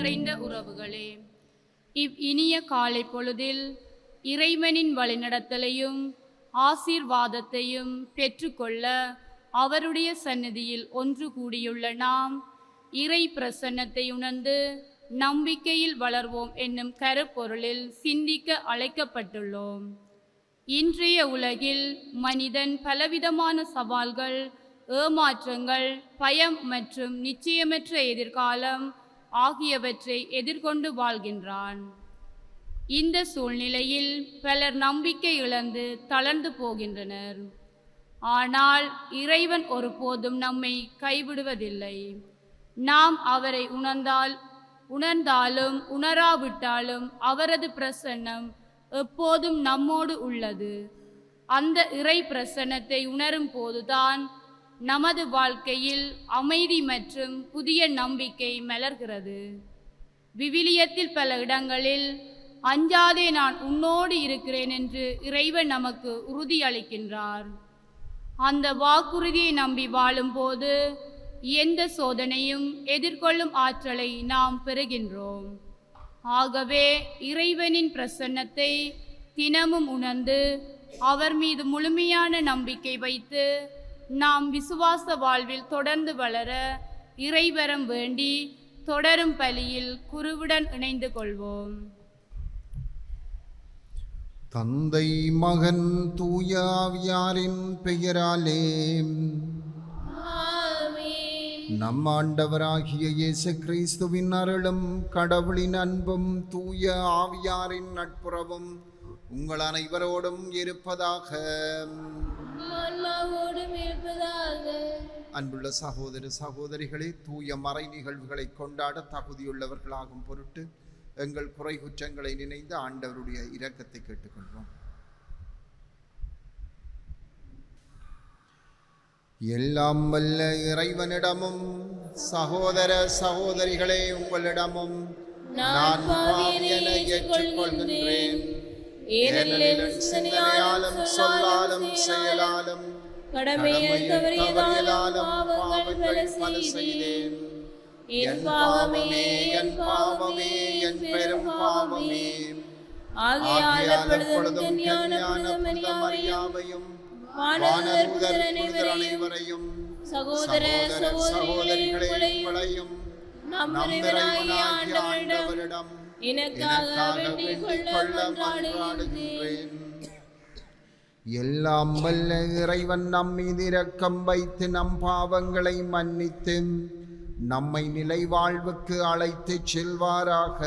நிறைந்த உறவுகளே, இனிய காலை பொழுதில் இறைவனின் வழிநடத்தலையும் ஆசீர்வாதத்தையும் பெற்றுக்கொள்ள அவருடைய சந்நிதியில் ஒன்று கூடியுள்ள நாம் இறை பிரசன்னத்தை உணர்ந்து நம்பிக்கையில் வளர்வோம் என்னும் கருப்பொருளில் சிந்திக்க அழைக்கப்பட்டுள்ளோம். இன்றைய உலகில் மனிதன் பலவிதமான சவால்கள், ஏமாற்றங்கள், பயம் மற்றும் நிச்சயமற்ற எதிர்காலம் ஆகியவற்றை எதிர்கொண்டு வாழ்கின்றான். இந்த சூழ்நிலையில் பலர் நம்பிக்கை இழந்து தளர்ந்து போகின்றனர். ஆனால் இறைவன் ஒருபோதும் நம்மை கைவிடுவதில்லை. நாம் அவரை உணர்ந்தாலும் உணராவிட்டாலும் அவரது பிரசன்னம் எப்போதும் நம்மோடு உள்ளது. அந்த இறை பிரசன்னத்தை உணரும் போதுதான் நமது வாழ்க்கையில் அமைதி மற்றும் புதிய நம்பிக்கை மலர்கிறது. விவிலியத்தில் பல இடங்களில் அஞ்சாதே, நான் உன்னோடு இருக்கிறேன் என்று இறைவன் நமக்கு உறுதியளிக்கின்றார். அந்த வாக்குறுதியை நம்பி வாழும்போது எந்த சோதனையும் எதிர்கொள்ளும் ஆற்றலை நாம் பெறுகின்றோம். ஆகவே இறைவனின் பிரசன்னத்தை தினமும் உணர்ந்து அவர் மீது முழுமையான நம்பிக்கை வைத்து நாம் விசுவாச வாழ்வில் தொடர்ந்து வளர இறைவரம் வேண்டி தொடரும் பலியில் குருவுடன் இணைந்து கொள்வோம். தந்தை, மகன், தூய ஆவியாரின் பெயராலே நம் ஆண்டவராகிய இயேசு கிறிஸ்துவின் அருளும் கடவுளின் அன்பும் தூய ஆவியாரின் நட்புறவும் உங்கள் அனைவரோடும் இருப்பதாக. அன்புள்ள சகோதர சகோதரிகளே, தூய மறை நிகழ்வுகளை கொண்டாட தகுதியுள்ளவர்களாகும் பொருட்டு எங்கள் குறை குற்றங்களை நினைந்து ஆண்டவருடைய இரக்கத்தை கேட்டுக்கொள்வோம். எல்லாம் வல்ல இறைவனிடமும் சகோதர சகோதரிகளே உங்களிடமும் நான் பாவியென ஏற்றுக்கொள்கின்றேன். ஏனெனில் சிந்தனையாலும் சொல்லாலும் செயலாலும் கடமையில் தவறியதாலும் பாவங்கள் பல செய்தேன். என் பாவமே, என் பாவமே, என் பெரும் பாவமே. ஆகையால் எப்பொழுதும் ஞான மரியாதையும் வானதூதர் அனைவரையும் சகோதர சகோதரிகளே உங்களையும் நம் இறைவனாகிய ஆண்டவரிடம் எனக்காக வேண்டிக் கொள்ள மன்றாடுகின்றேன். எல்லாம் வல்ல இறைவன் நம் மீது இரக்கம் வைத்து நம் பாவங்களை மன்னித்து நம்மை நிலை வாழ்வுக்கு அழைத்துச் செல்வாராக.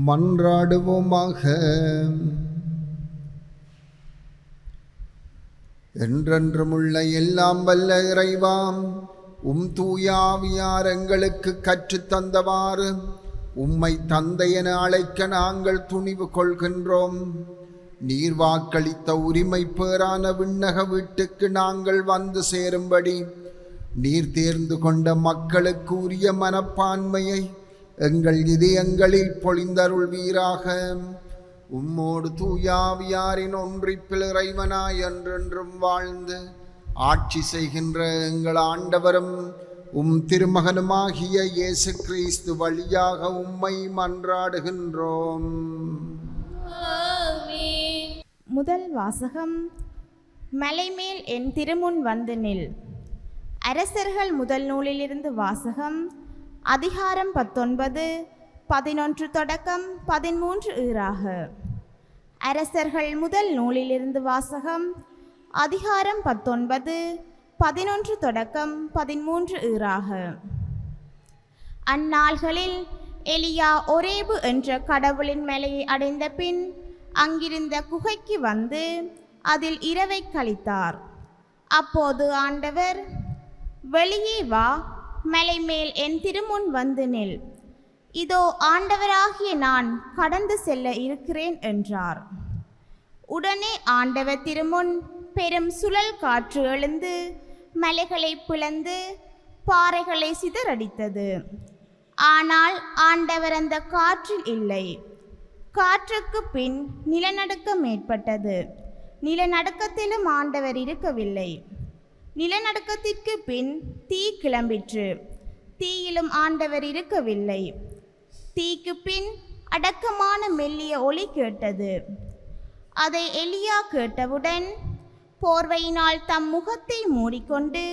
மன்றாடுவோமாக. என்றென்றுமுள்ள எல்லாம் வல்ல இறைவாம், தூயாவியார் எங்களுக்கு கற்றுத் தந்தவாறு உம்மை தந்தை என அழைக்க நாங்கள் துணிவு கொள்கின்றோம். நீர் வாக்களித்த உரிமை பேரான விண்ணக வீட்டுக்கு நாங்கள் வந்து சேரும்படி நீர் தேர்ந்து கொண்ட மக்களுக்கு உரிய மனப்பான்மையை எங்கள் இதயங்களில் பொழிந்தருள்வீராக. உம்மோடு தூயாவியாரின் ஒன்றிப்பில் இறைவனாய் என்றென்றும் வாழ்ந்து ஆட்சி செய்கின்ற எங்கள் ஆண்டவரும் திருமகனுமாகிய இயேசு கிறிஸ்து வழியாக உம்மை மன்றாடுகின்றோம். முதல் வாசகம். மலைமேல் என் திருமுன் வந்து நில். அரசர்கள் முதல் நூலிலிருந்து வாசகம். அதிகாரம் 19, 11 தொடக்கம் 13 ஈறாக. அரசர்கள் முதல் நூலிலிருந்து வாசகம். அதிகாரம் 19, 11 தொடக்கம் 13 ஈறாக. அந்நாள்களில் எலியா ஒரேபு என்ற கடவுளின் மலையை அடைந்த பின் அங்கிருந்த குகைக்கு வந்து அதில் இரவை கழித்தார். அப்போது ஆண்டவர், வெளியே வா, மலை மேல் என் திருமுன் வந்து நில். இதோ ஆண்டவராகிய நான் கடந்து செல்ல இருக்கிறேன் என்றார். உடனே ஆண்டவர் திருமுன் பெரும் சுழல் காற்று எழுந்து மலைகளை பிளந்து பாறைகளை சிதறடித்தது. ஆனால் ஆண்டவர் அந்த காற்றில் இல்லை. காற்றுக்கு பின் நிலநடுக்கம் ஏற்பட்டது. நிலநடுக்கத்திலும் ஆண்டவர் இருக்கவில்லை. நிலநடுக்கத்திற்கு பின் தீ கிளம்பிற்று. தீயிலும் ஆண்டவர் இருக்கவில்லை. தீக்கு பின் அடக்கமான மெல்லிய ஒலி கேட்டது. அதை எலியா கேட்டவுடன் போர்வையினால் தம் முகத்தை மூடிக்கொண்டு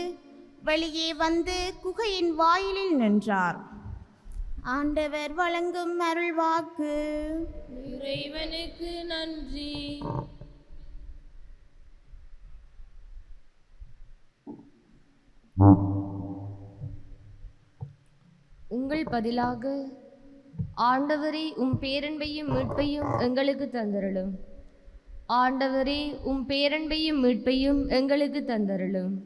வெளியே வந்து குகையின் வாயிலில் நின்றார். ஆண்டவர் வழங்கும் அருள்வாக்கு. இறைவனுக்கு நன்றி. உங்கள் பதிலாக ஆண்டவரே உம் பேரன்பையும் மீட்பையும் எங்களுக்கு தந்தருளும். ஆண்டவரே உம் பேரன்பையும் மீட்பையும் எங்களுக்கு தந்தருளும்.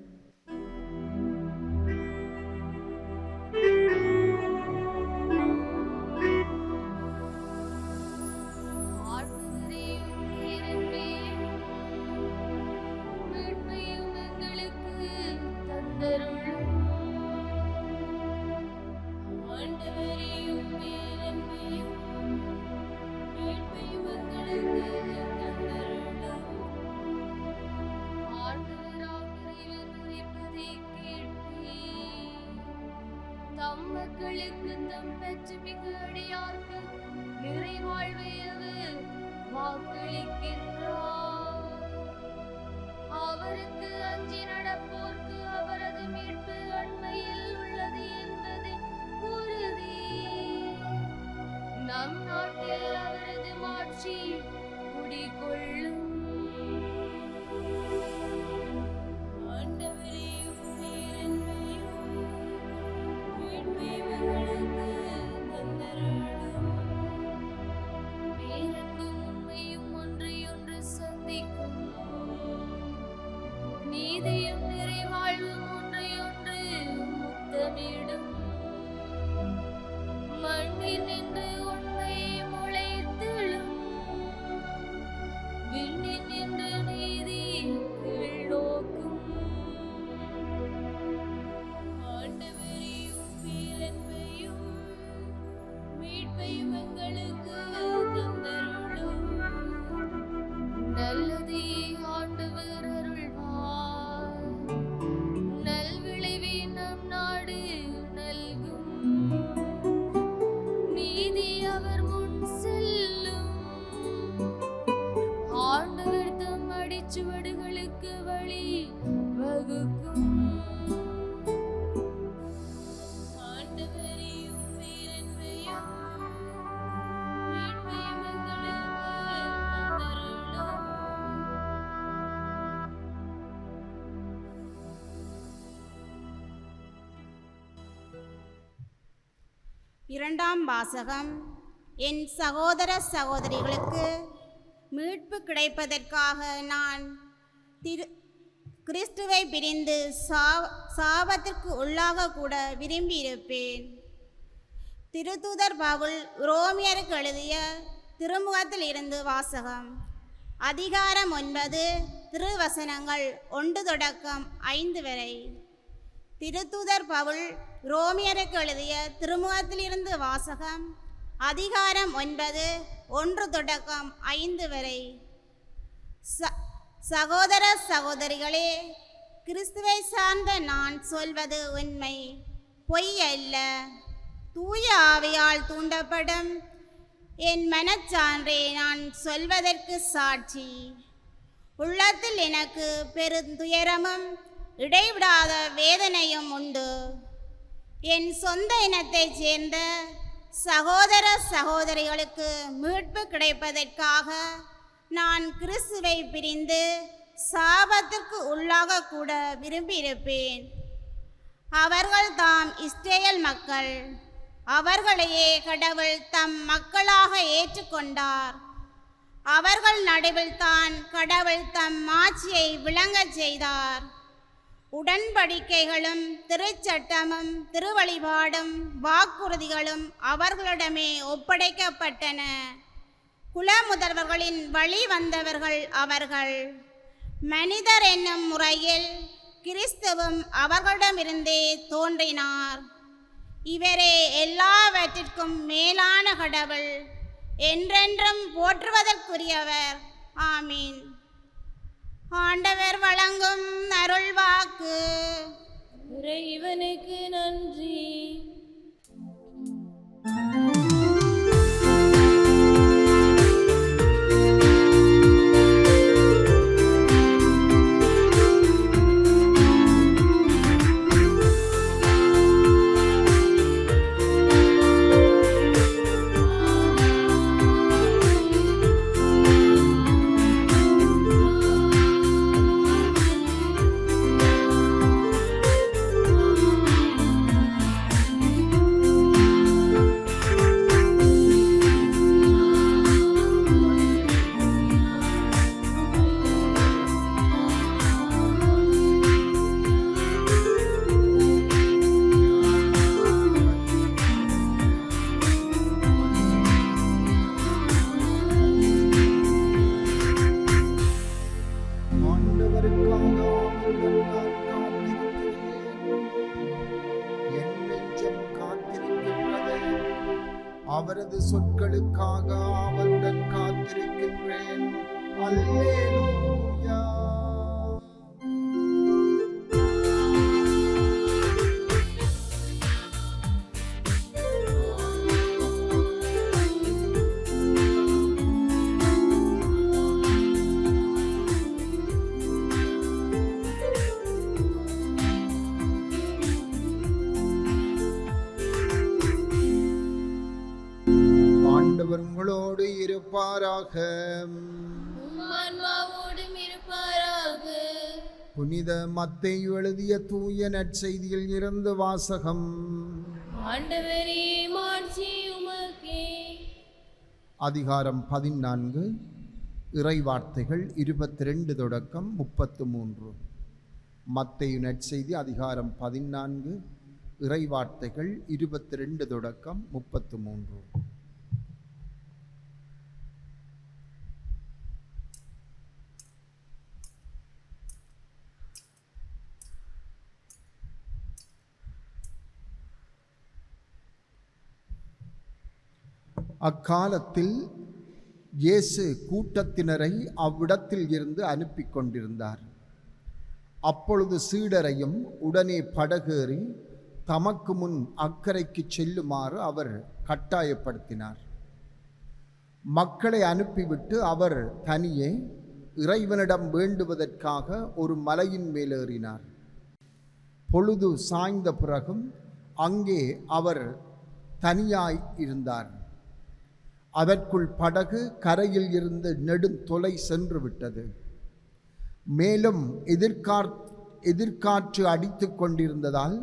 மக்களுக்கு தம் பெற்றுமிகு அடியார்க்கு நிறைவாழ்வை அவர் வாக்களிக்கின்றார். அவருக்கு அஞ்சி நடப்போர்க்கு அவரது மீட்பு அண்மையில் உள்ளது என்பது உறுதி. நம் நாட்டில் அவரது மாட்சி குடிகொள்ளும். நீதியும் நிறைவாழ்வும் ஒன்றையொன்று முத்தமிடும். மண்ணில் நின்று உண்மை முளைத்தெழும். விண்ணில் நின்று நீதி கீழ்நோக்கும். ஆண்டவரையும் பேரன்பையும் மீட்பையும் எங்களுக்கு தந்தருளும். நல்லதே ஆண்டவர் அருள்வார். நல்விளைவை நம் நாடு நல்கும். நீதி அவர் முன் செல்லும். ஆண்டவர் தம் அடிச்சுவடுகளுக்கு வழி வகுக்கும். ஆண்டவரையும் பேரன்பையும் மீட்பையும் எங்களுக்கு தந்தருளும். இரண்டாம் வாசகம். என் சகோதர சகோதரிகளுக்கு மீட்பு கிடைப்பதற்காக நான் கிறிஸ்துவை பிரிந்து சாபத்திற்கு உள்ளாக கூட விரும்பியிருப்பேன். திருத்தூதர் பவுல் ரோமியருக்கு எழுதிய திருமுகத்தில் இருந்து வாசகம். அதிகாரம் 9 திருவசனங்கள் 1 தொடக்கம் 5 வரை. திருத்தூதர் பவுல் ரோமியருக்கு எழுதிய திருமுகத்திலிருந்து வாசகம். அதிகாரம் 9 1 தொடக்கம் 5 வரை. சகோதர சகோதரிகளே, கிறிஸ்துவை சார்ந்த நான் சொல்வது உண்மை, பொய் அல்ல. தூய ஆவியால் தூண்டப்படும் என் மனச்சான்றே நான் சொல்வதற்கு சாட்சி. உள்ளத்தில் எனக்கு பெருந்துயரமும் இடைவிடாத வேதனையும் உண்டு. என் சொந்த இனத்தைச் சேர்ந்த சகோதர சகோதரிகளுக்கு மீட்பு கிடைப்பதற்காக நான் கிறிஸ்துவை பிரிந்து சாபத்திற்கு உள்ளாக கூட விரும்பியிருப்பேன். அவர்கள் தாம் இஸ்ரேல் மக்கள். அவர்களையே கடவுள் தம் மக்களாக ஏற்றுக்கொண்டார். அவர்கள் நடுவில் தான் கடவுள் தம் ஆட்சியை விளங்கச் செய்தார். உடன்படிக்கைகளும் திருச்சட்டமும் திருவழிபாடும் வாக்குறுதிகளும் அவர்களிடமே ஒப்படைக்கப்பட்டன. குலமுதல்வர்களின் வழி வந்தவர்கள் அவர்கள். மனிதர் என்னும் முறையில் கிறிஸ்துவும் அவர்களிடமிருந்தே தோன்றினார். இவரே எல்லாவற்றிற்கும் மேலான கடவுள், என்றென்றும் போற்றுவதற்குரியவர். ஆமீன். ஆண்டவர் வழங்கும் அருள் வாக்கு. இறைவனுக்கு நன்றி. அவரது சொற்களுக்காக அவருடன் காத்திருக்கின்றேன். அல்லேலூயா. ஆண்டவர் உங்களோடு இருப்பாராக. ஆன்மாவோடும் இருப்பாராக. புனித மத்தேயு எழுதிய தூய நற்செய்தியில் இருந்து வாசகம். ஆண்டவரே, மாட்சி உமக்கே. அதிகாரம் 14 இறை வார்த்தைகள் 22 தொடக்கம் 33. மத்தேயு நற்செய்தி அதிகாரம் 14 இறை வார்த்தைகள் 22 தொடக்கம் 33. அக்காலத்தில் இயேசு கூட்டத்தினரை அவ்விடத்தில் இருந்து அனுப்பி கொண்டிருந்தார். அப்பொழுது சீடரையும் உடனே படகேறி தமக்கு முன் அக்கரைக்கு செல்லுமாறு அவர் கட்டாயப்படுத்தினார். மக்களை அனுப்பிவிட்டு அவர் தனியே இறைவனிடம் வேண்டுவதற்காக ஒரு மலையின் மேலேறினார். பொழுது சாய்ந்த பிறகும் அங்கே அவர் தனியாய் இருந்தார். அதற்குள் படகு கரையில் இருந்து நெடுந்தொலை சென்று விட்டது. மேலும் எதிர்காற்று அடித்து கொண்டிருந்ததால்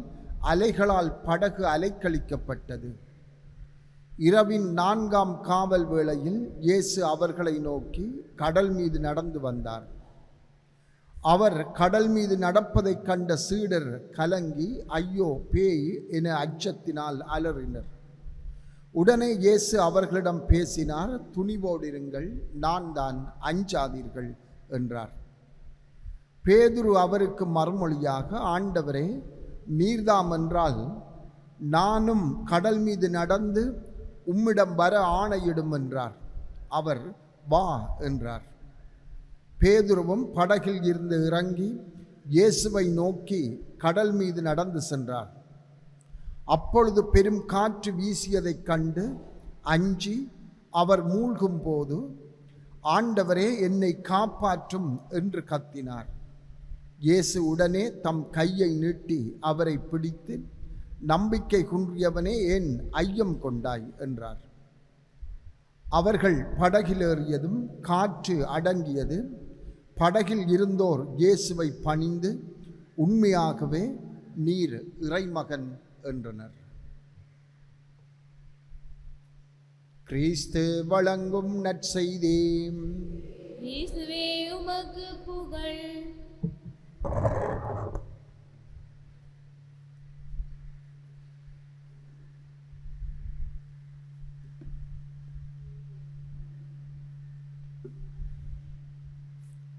அலைகளால் படகு அலைக்கழிக்கப்பட்டது. இரவின் 4ஆம் காவல் வேளையில் இயேசு அவர்களை நோக்கி கடல் மீது நடந்து வந்தார். அவர் கடல் மீது நடப்பதைக் கண்ட சீடர் கலங்கி, ஐயோ பேய் என அச்சத்தினால் அலறினர். உடனே இயேசு அவர்களிடம் பேசினார். துணிவோடிருங்கள், நான் தான், அஞ்சாதீர்கள் என்றார். பேதுரு அவருக்கு மறுமொழியாக, ஆண்டவரே, நீர்தாம் என்றால் நானும் கடல் மீது நடந்து உம்மிடம் வர ஆணையிடும் என்றார். அவர் வா என்றார். பேதுருவும் படகில் இருந்து இறங்கி இயேசுவை நோக்கி கடல் மீது நடந்து சென்றார். அப்பொழுது பெரும் காற்று வீசியதைக் கண்டு அஞ்சி அவர் மூழ்கும் போது, ஆண்டவரே, என்னை காப்பாற்றும் என்று கத்தினார். இயேசு உடனே தம் கையை நீட்டி அவரை பிடித்து, நம்பிக்கை குன்றியவனே, ஏன் ஐயம் கொண்டாய் என்றார். அவர்கள் படகில் ஏறியதும் காற்று அடங்கியது. படகில் இருந்தோர் இயேசுவை பணிந்து, உண்மையாகவே நீர் இறைமகன் என்றனர். கிறிஸ்து வழங்கும் நற்செய்தி. இயேசுவே உமக்கு புகழ்.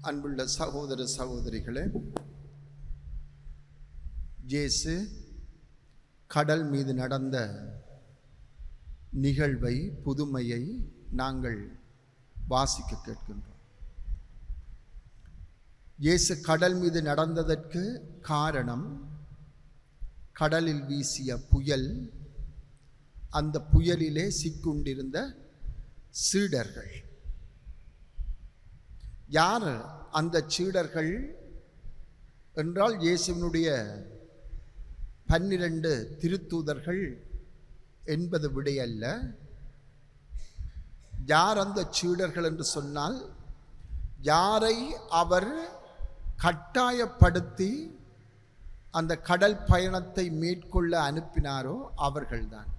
அன்புள்ள சகோதர சகோதரிகளே, இயேசு கடல் மீது நடந்த நிகழ்வை, புதுமையை நாங்கள் வாசிக்க கேட்கின்றோம். இயேசு கடல் மீது நடந்ததற்கு காரணம் கடலில் வீசிய புயல், அந்த புயலிலே சிக்குண்டிருந்த சீடர்கள். யார் அந்த சீடர்கள் என்றால், இயேசுவினுடைய 12 திருத்தூதர்கள் என்பது விடையல்ல. யார் அந்த சீடர்கள் என்று சொன்னால், யாரை அவர் கட்டாயப்படுத்தி அந்த கடல் பயணத்தை மேற்கொள்ள அனுப்பினாரோ அவர்கள்தான்.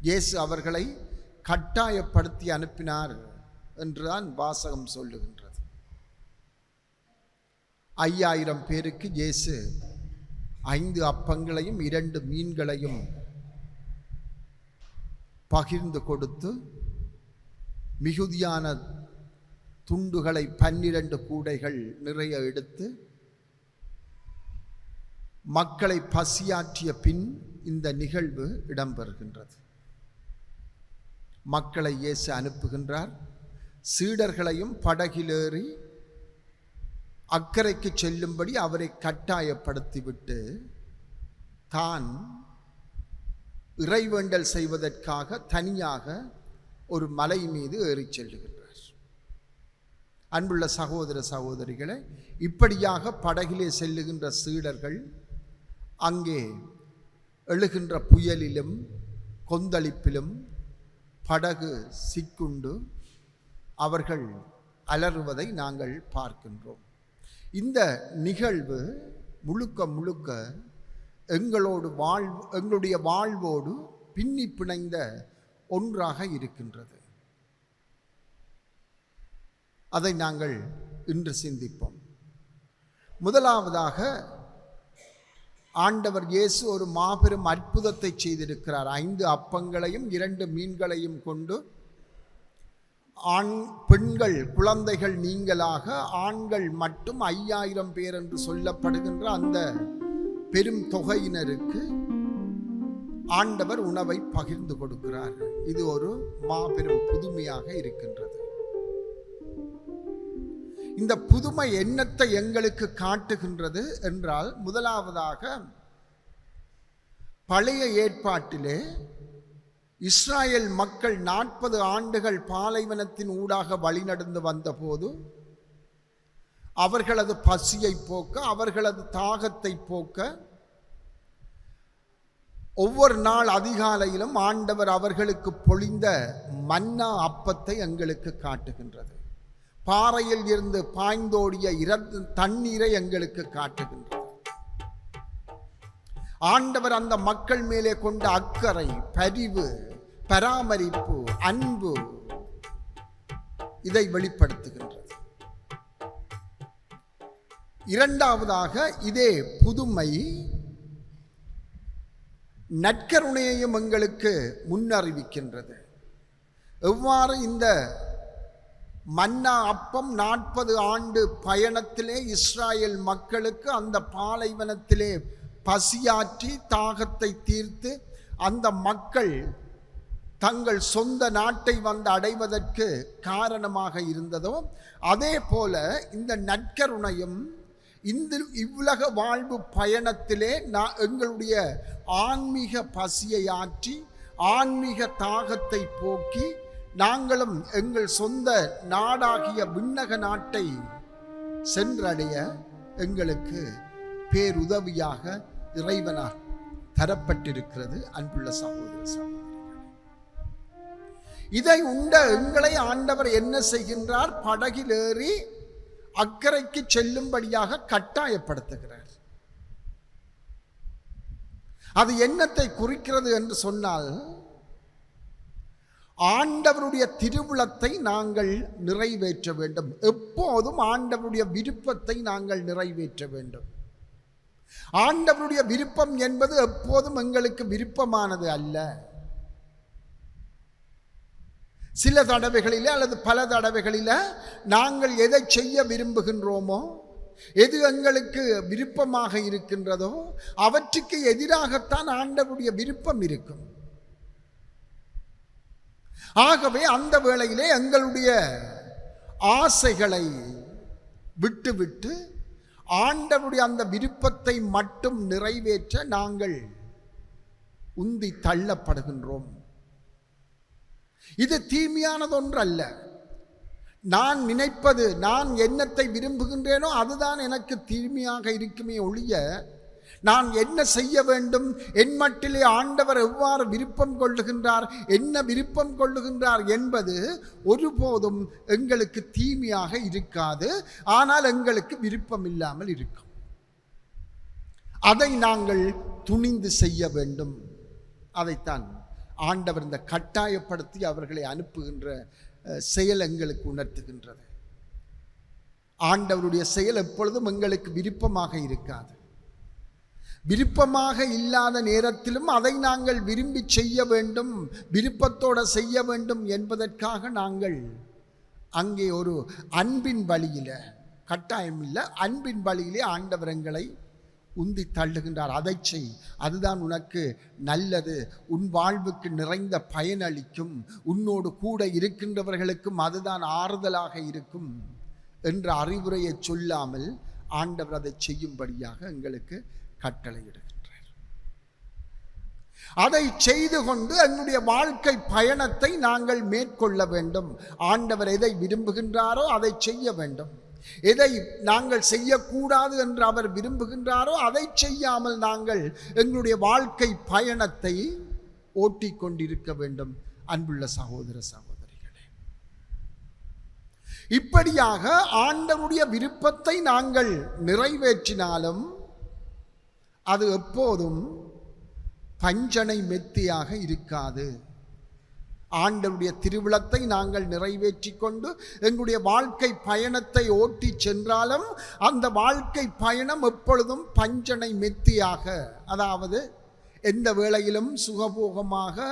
இயேசு அவர்களை கட்டாயப்படுத்தி அனுப்பினார் என்றுதான் வாசகம் சொல்லுகின்றது. 5000 பேருக்கு இயேசு 5 அப்பங்களையும் 2 மீன்களையும் பகிர்ந்து கொடுத்து, மிகுதியான துண்டுகளை 12 கூடைகள் நிறைய எடுத்து மக்களை பசியாற்றிய பின் இந்த நிகழ்வு இடம்பெறுகின்றது. மக்களை இயேசு அனுப்புகின்றார். சீடர்களையும் படகிலேறி அக்கறைக்கு செல்லும்படி அவரை கட்டாயப்படுத்திவிட்டு தான் இறைவேண்டல் செய்வதற்காக தனியாக ஒரு மலை மீது ஏறிச் செல்லுகின்றார். அன்புள்ள சகோதர சகோதரிகளே, இப்படியாக படகிலே செல்லுகின்ற சீடர்கள் அங்கே எழுகின்ற புயலிலும் கொந்தளிப்பிலும் படகு சிக்குண்டு அவர்கள் அலறுவதை நாங்கள் பார்க்கின்றோம். இந்த நிகழ்வு முழுக்க முழுக்க எங்களுடைய வாழ்வோடு பின்னி பிணைந்த ஒன்றாக இருக்கின்றது. அதை நாங்கள் இன்று சிந்திப்போம். முதலாவதாக, ஆண்டவர் இயேசு ஒரு மாபெரும் அற்புதத்தை செய்திருக்கிறார். 5 அப்பங்களையும் 2 மீன்களையும் கொண்டு பெண்கள் குழந்தைகள் நீங்களாக, ஆண்கள் மட்டும் 5000 பேர் என்று சொல்லப்படுகின்ற அந்த பெரும் தொகையினருக்கு ஆண்டவர் உணவை பகிர்ந்து கொடுக்கிறார். இது ஒரு மாபெரும் புதுமையாக இருக்கின்றது. இந்த புதுமை என்னத்தை எங்களுக்கு காட்டுகின்றது என்றால், முதலாவதாக பழைய ஏற்பாட்டிலே இஸ்ராயல் மக்கள் 40 ஆண்டுகள் பாலைவனத்தின் ஊடாக வழிநடந்து வந்தபோது அவர்களது பசியை போக்க, அவர்களது தாகத்தை போக்க ஒவ்வொரு நாள் அதிகாலையிலும் ஆண்டவர் அவர்களுக்கு பொழிந்த மன்னா அப்பத்தை எங்களுக்கு காட்டுகின்றது. பாறையில் இருந்து பாய்ந்தோடிய தண்ணீரை எங்களுக்கு காட்டுகின்றது. ஆண்டவர் அந்த மக்கள் மேலே கொண்ட அக்கறை, பரிவு, பராமரிப்பு, அன்பு இதை வெளிப்படுத்துகின்றது. இரண்டாவதாக இதே புதுமை நற்கருணையையும் எங்களுக்கு முன்னறிவிக்கின்றது. எவ்வாறு இந்த மன்னா அப்பம் 40 ஆண்டு பயணத்திலே இஸ்ராயேல் மக்களுக்கு அந்த பாலைவனத்திலே பசியாற்றி தாகத்தை தீர்த்து அந்த மக்கள் தங்கள் சொந்த நாட்டை வந்து அடைவதற்கு காரணமாக இருந்ததோ, அதே போல இந்த நற்கருணையும் இந்த இவ்வுலக வாழ்வு பயணத்திலே எங்களுடைய ஆன்மீக பசியை ஆற்றி ஆன்மீக தாகத்தை போக்கி நாங்களும் எங்கள் சொந்த நாடாகிய விண்ணக நாட்டை சென்றடைய எங்களுக்கு பேருதவியாக இறைவனால் தரப்பட்டிருக்கிறது. அன்புள்ள சகோதர சகோதரிகளே, இதை உண்ட எங்களை ஆண்டவர் என்ன செய்கின்றார்? படகில் ஏறி அக்கறைக்கு செல்லும்படியாக கட்டாயப்படுத்துகிறார். அது என்னத்தை குறிக்கிறது என்று சொன்னால், ஆண்டவருடைய திருவுளத்தை நாங்கள் நிறைவேற்ற வேண்டும். எப்போதும் ஆண்டவருடைய விருப்பத்தை நாங்கள் நிறைவேற்ற வேண்டும். ஆண்டவருடைய விருப்பம் என்பது எப்போதும் எங்களுக்கு விருப்பமானது அல்ல. சில தடவைகளில் அல்லது பல தடவைகளில் நாங்கள் எதை செய்ய விரும்புகின்றோமோ, எது எங்களுக்கு விருப்பமாக இருக்கின்றதோ அவற்றுக்கு எதிராகத்தான் ஆண்டவருடைய விருப்பம் இருக்கும். ஆகவே அந்த வேளையிலே எங்களுடைய ஆசைகளை விட்டுவிட்டு ஆண்டவருடைய அந்த விருப்பத்தை மட்டும் நிறைவேற்ற நாங்கள் உந்தி தள்ளப்படுகின்றோம். இது தீமையானதொன்று அல்ல. நான் நினைப்பது, நான் என்னத்தை விரும்புகின்றேனோ அதுதான் எனக்கு தீமையாக இருக்குமே ஒழிய, நான் என்ன செய்ய வேண்டும், என் மட்டிலே ஆண்டவர் எவ்வாறு விருப்பம் கொள்ளுகின்றார், என்ன விருப்பம் கொள்ளுகின்றார் என்பது ஒருபோதும் எங்களுக்கு தீமையாக இருக்காது. ஆனால் எங்களுக்கு விருப்பம் இல்லாமல் இருக்கும். அதை நாங்கள் துணிந்து செய்ய வேண்டும். அதைத்தான் ஆண்டவர் இந்த கட்டாயப்படுத்தி அவர்களை அனுப்புகின்ற செயல் எங்களுக்கு உணர்த்துகின்றது. ஆண்டவருடைய செயல் எப்பொழுதும் எங்களுக்கு விருப்பமாக இருக்காது. விருப்பமாக இல்லாத நேரத்திலும் அதை நாங்கள் விரும்பி செய்ய வேண்டும், விருப்பத்தோடு செய்ய வேண்டும் என்பதற்காக நாங்கள் அங்கே ஒரு அன்பின் வழியில, கட்டாயம் இல்லை, அன்பின் வழியிலே ஆண்டவர் எங்களை உந்தி தள்ளுகின்றார். அதை செய், அதுதான் உனக்கு நல்லது, உன் வாழ்வுக்கு நிறைந்த பயனளிக்கும், உன்னோடு கூட இருக்கின்றவர்களுக்கும் அதுதான் ஆறுதலாக இருக்கும் என்ற அறிவுரையை சொல்லாமல் ஆண்டவர் அதை செய்யும்படியாக எங்களுக்கு கட்டளையிடுகின்றார். அதை செய்து கொண்டு எங்களுடைய வாழ்க்கை பயணத்தை நாங்கள் மேற்கொள்ள வேண்டும். ஆண்டவர் எதை விரும்புகின்றாரோ அதை செய்ய வேண்டும். எதை நாங்கள் செய்யக்கூடாது என்று அவர் விரும்புகின்றாரோ அதை செய்யாமல் நாங்கள் எங்களுடைய வாழ்க்கை பயணத்தை ஓட்டிக்கொண்டிருக்க வேண்டும். அன்புள்ள சகோதர சகோதரிகளே, இப்படியாக ஆண்டவருடைய விருப்பத்தை நாங்கள் நிறைவேற்றினாலும் அது எப்போதும் பஞ்சனை மெத்தியாக இருக்காது. ஆண்டவருடைய திருவிழத்தை நாங்கள் நிறைவேற்றி கொண்டு எங்களுடைய வாழ்க்கை பயணத்தை ஓட்டி சென்றாலும் அந்த வாழ்க்கை பயணம் எப்பொழுதும் பஞ்சனை மெத்தியாக, அதாவது எந்த வேளையிலும் சுகபோகமாக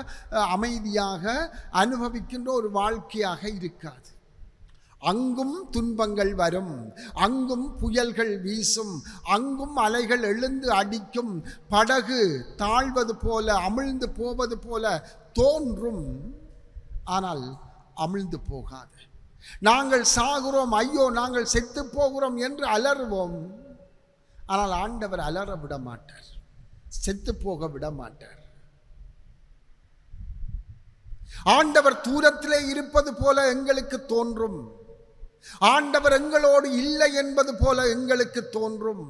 அமைதியாக அனுபவிக்கின்ற ஒரு வாழ்க்கையாக இருக்காது. அங்கும் துன்பங்கள் வரும், அங்கும் புயல்கள் வீசும், அங்கும் அலைகள் எழுந்து அடிக்கும், படகு தாழ்வது போல அமிழ்ந்து போவது போல தோன்றும், ஆனால் அமிழ்ந்து போகாது. நாங்கள் சாகுறோம், ஐயோ நாங்கள் செத்து போகிறோம் என்று அலறுவோம். ஆனால் ஆண்டவர் அலற விட மாட்டார், செத்து போக விட மாட்டார். ஆண்டவர் தூரத்திலே இருப்பது போல எங்களுக்கு தோன்றும், ஆண்டவர் எங்களோடு இல்லை என்பது போல எங்களுக்கு தோன்றும்.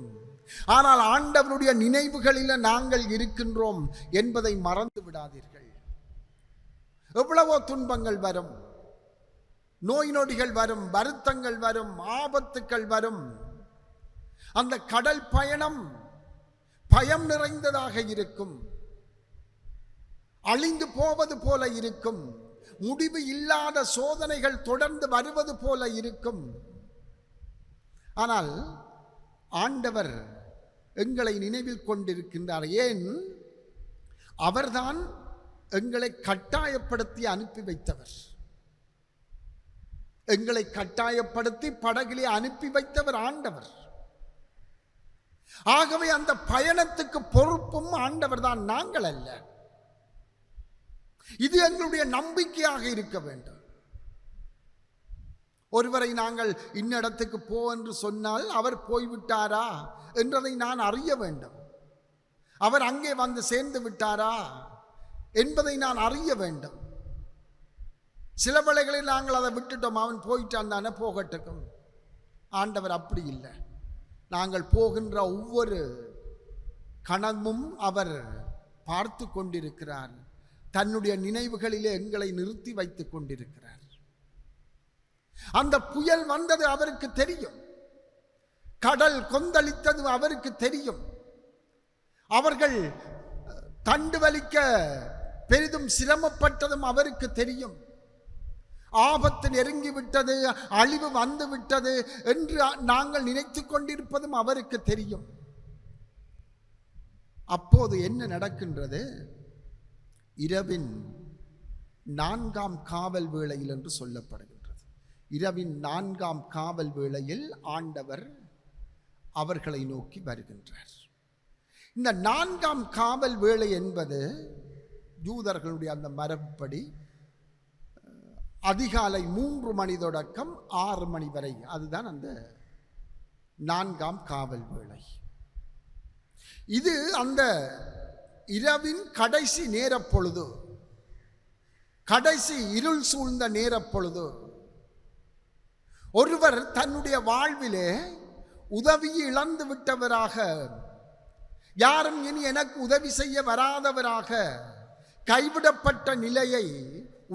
ஆனால் ஆண்டவருடைய நினைவுகளில் நாங்கள் இருக்கின்றோம் என்பதை மறந்து விடாதீர்கள். எவ்வளவோ துன்பங்கள் வரும், நோய் நொடிகள் வரும், வருத்தங்கள் வரும், ஆபத்துக்கள் வரும். அந்த கடல் பயணம் பயம் நிறைந்ததாக இருக்கும், அழிந்து போவது போல இருக்கும், முடிவு இல்லாத சோதனைகள் தொடர்ந்து வருவது போல இருக்கும். ஆனால் ஆண்டவர் எங்களை நினைவில் கொண்டிருக்கின்றார். ஏன்? அவர்தான் எங்களை கட்டாயப்படுத்தி அனுப்பி வைத்தவர். எங்களை கட்டாயப்படுத்தி படகிலே அனுப்பி வைத்தவர் ஆண்டவர். ஆகவே அந்த பயணத்துக்கு பொறுப்பும் ஆண்டவர் தான், நாங்கள் அல்ல. இது எங்களுடைய நம்பிக்கையாக இருக்க வேண்டும். ஒருவரை நாங்கள் இன்னிடத்துக்கு போ என்று சொன்னால் அவர் போய்விட்டாரா என்றதை நான் அறிய வேண்டும். அவர் அங்கே வந்து சேர்ந்து விட்டாரா என்பதை நான் அறிய வேண்டும். சில வேளைகளில் நாங்கள் அதை விட்டுட்டோம், அவன் போயிட்டான் தானே, போகட்டுக்கும். ஆண்டவர் அப்படி இல்லை. நாங்கள் போகின்ற ஒவ்வொரு கணமும் அவர் பார்த்து கொண்டிருக்கிறார். தன்னுடைய நினைவுகளிலே எங்களை நிறுத்தி வைத்துக் கொண்டிருக்கிறார். அந்த புயல் வந்தது அவருக்கு தெரியும், கடல் கொந்தளித்தது அவருக்கு தெரியும், அவர்கள் தண்டு வலிக்க பெரிதும் சிரமப்பட்டதும் அவருக்கு தெரியும், ஆபத்து நெருங்கிவிட்டது, அழிவு வந்து விட்டது என்று நாங்கள் நினைத்து கொண்டிருப்பதும் அவருக்கு தெரியும். அப்போது என்ன நடக்கின்றது? இரவின் 4ஆம் காவல் வேளையில் என்று சொல்லப்படுகின்றது. இரவின் 4ஆம் காவல் வேளையில் ஆண்டவர் அவர்களை நோக்கி வருகின்றார். இந்த 4ஆம் காவல் வேளை என்பது யூதர்களுடைய அந்த மரபுப்படி அதிகாலை 3 மணி தொடக்கம் 6 மணி வரை, அதுதான் அந்த 4ஆம் காவல் வேளை. இது அந்த இரவின் கடைசி நேரப்பொழுது, கடைசி இருள் சூழ்ந்த நேரப்பொழுது. ஒருவர் தன்னுடைய வாழ்விலே உதவி இழந்து விட்டவராக, யாரும் இனி எனக்கு உதவி செய்ய வராதவராக, கைவிடப்பட்ட நிலையை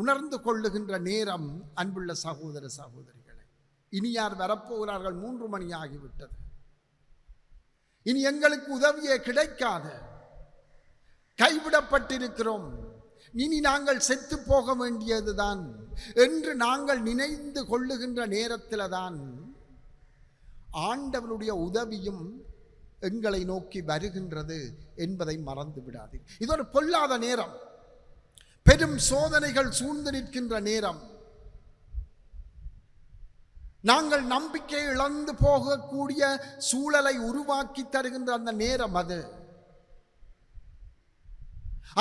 உணர்ந்து கொள்ளுகின்ற நேரம். அன்புள்ள சகோதர சகோதரிகளை, இனி யார் வரப்போகிறார்கள்? 3 மணி ஆகிவிட்டது, இனி எங்களுக்கு உதவியே கிடைக்காது, கைவிடப்பட்டிருக்கிறோம், இனி நாங்கள் செத்து போக வேண்டியதுதான் என்று நாங்கள் நினைந்து கொள்ளுகின்ற நேரத்தில் தான் ஆண்டவருடைய உதவியும் எங்களை நோக்கி வருகின்றது என்பதை மறந்து விடாதீர். இது ஒரு பொல்லாத நேரம், பெரும் சோதனைகள் சூழ்ந்து நிற்கின்ற நேரம், நாங்கள் நம்பிக்கை இழந்து போகக்கூடிய சூழலை உருவாக்கி தருகின்ற அந்த நேரம் அது.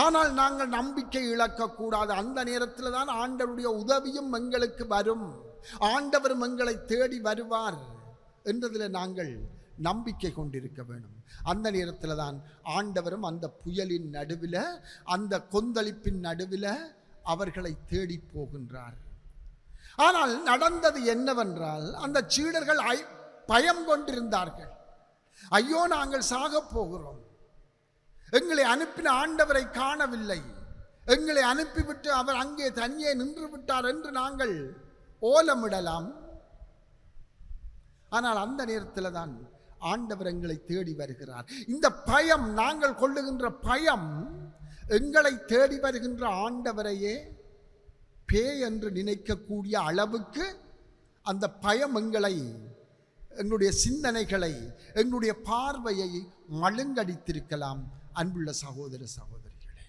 ஆனால் நாங்கள் நம்பிக்கை இழக்கக்கூடாது. அந்த நேரத்தில் தான் ஆண்டவருடைய உதவியும் எங்களுக்கு வரும், ஆண்டவரும் எங்களை தேடி வருவார் என்றதில் நாங்கள் நம்பிக்கை கொண்டிருக்க வேண்டும். அந்த நேரத்தில் தான் ஆண்டவரும் அந்த புயலின் நடுவில், அந்த கொந்தளிப்பின் நடுவில் அவர்களை தேடி போகின்றார். ஆனால் நடந்தது என்னவென்றால், அந்த சீடர்கள் பயம் கொண்டிருந்தார்கள். ஐயோ, நாங்கள் சாகப் போகிறோம், எங்களை அனுப்பின ஆண்டவரை காணவில்லை, எங்களை அனுப்பிவிட்டு அவர் அங்கே தனியே நின்று விட்டார் என்று நாங்கள் ஓலமிடலாம். ஆனால் அந்த நேரத்தில் தான் ஆண்டவர் எங்களை தேடி வருகிறார். இந்த பயம், நாங்கள் கொள்ளுகின்ற பயம், எங்களை தேடி வருகின்ற ஆண்டவரையே பேய் என்று நினைக்கக்கூடிய அளவுக்கு அந்த பயம் எங்களுடைய சிந்தனைகளை, எங்களுடைய பார்வையை மழுங்கடித்திருக்கலாம். அன்புள்ள சகோதர சகோதரிகளே,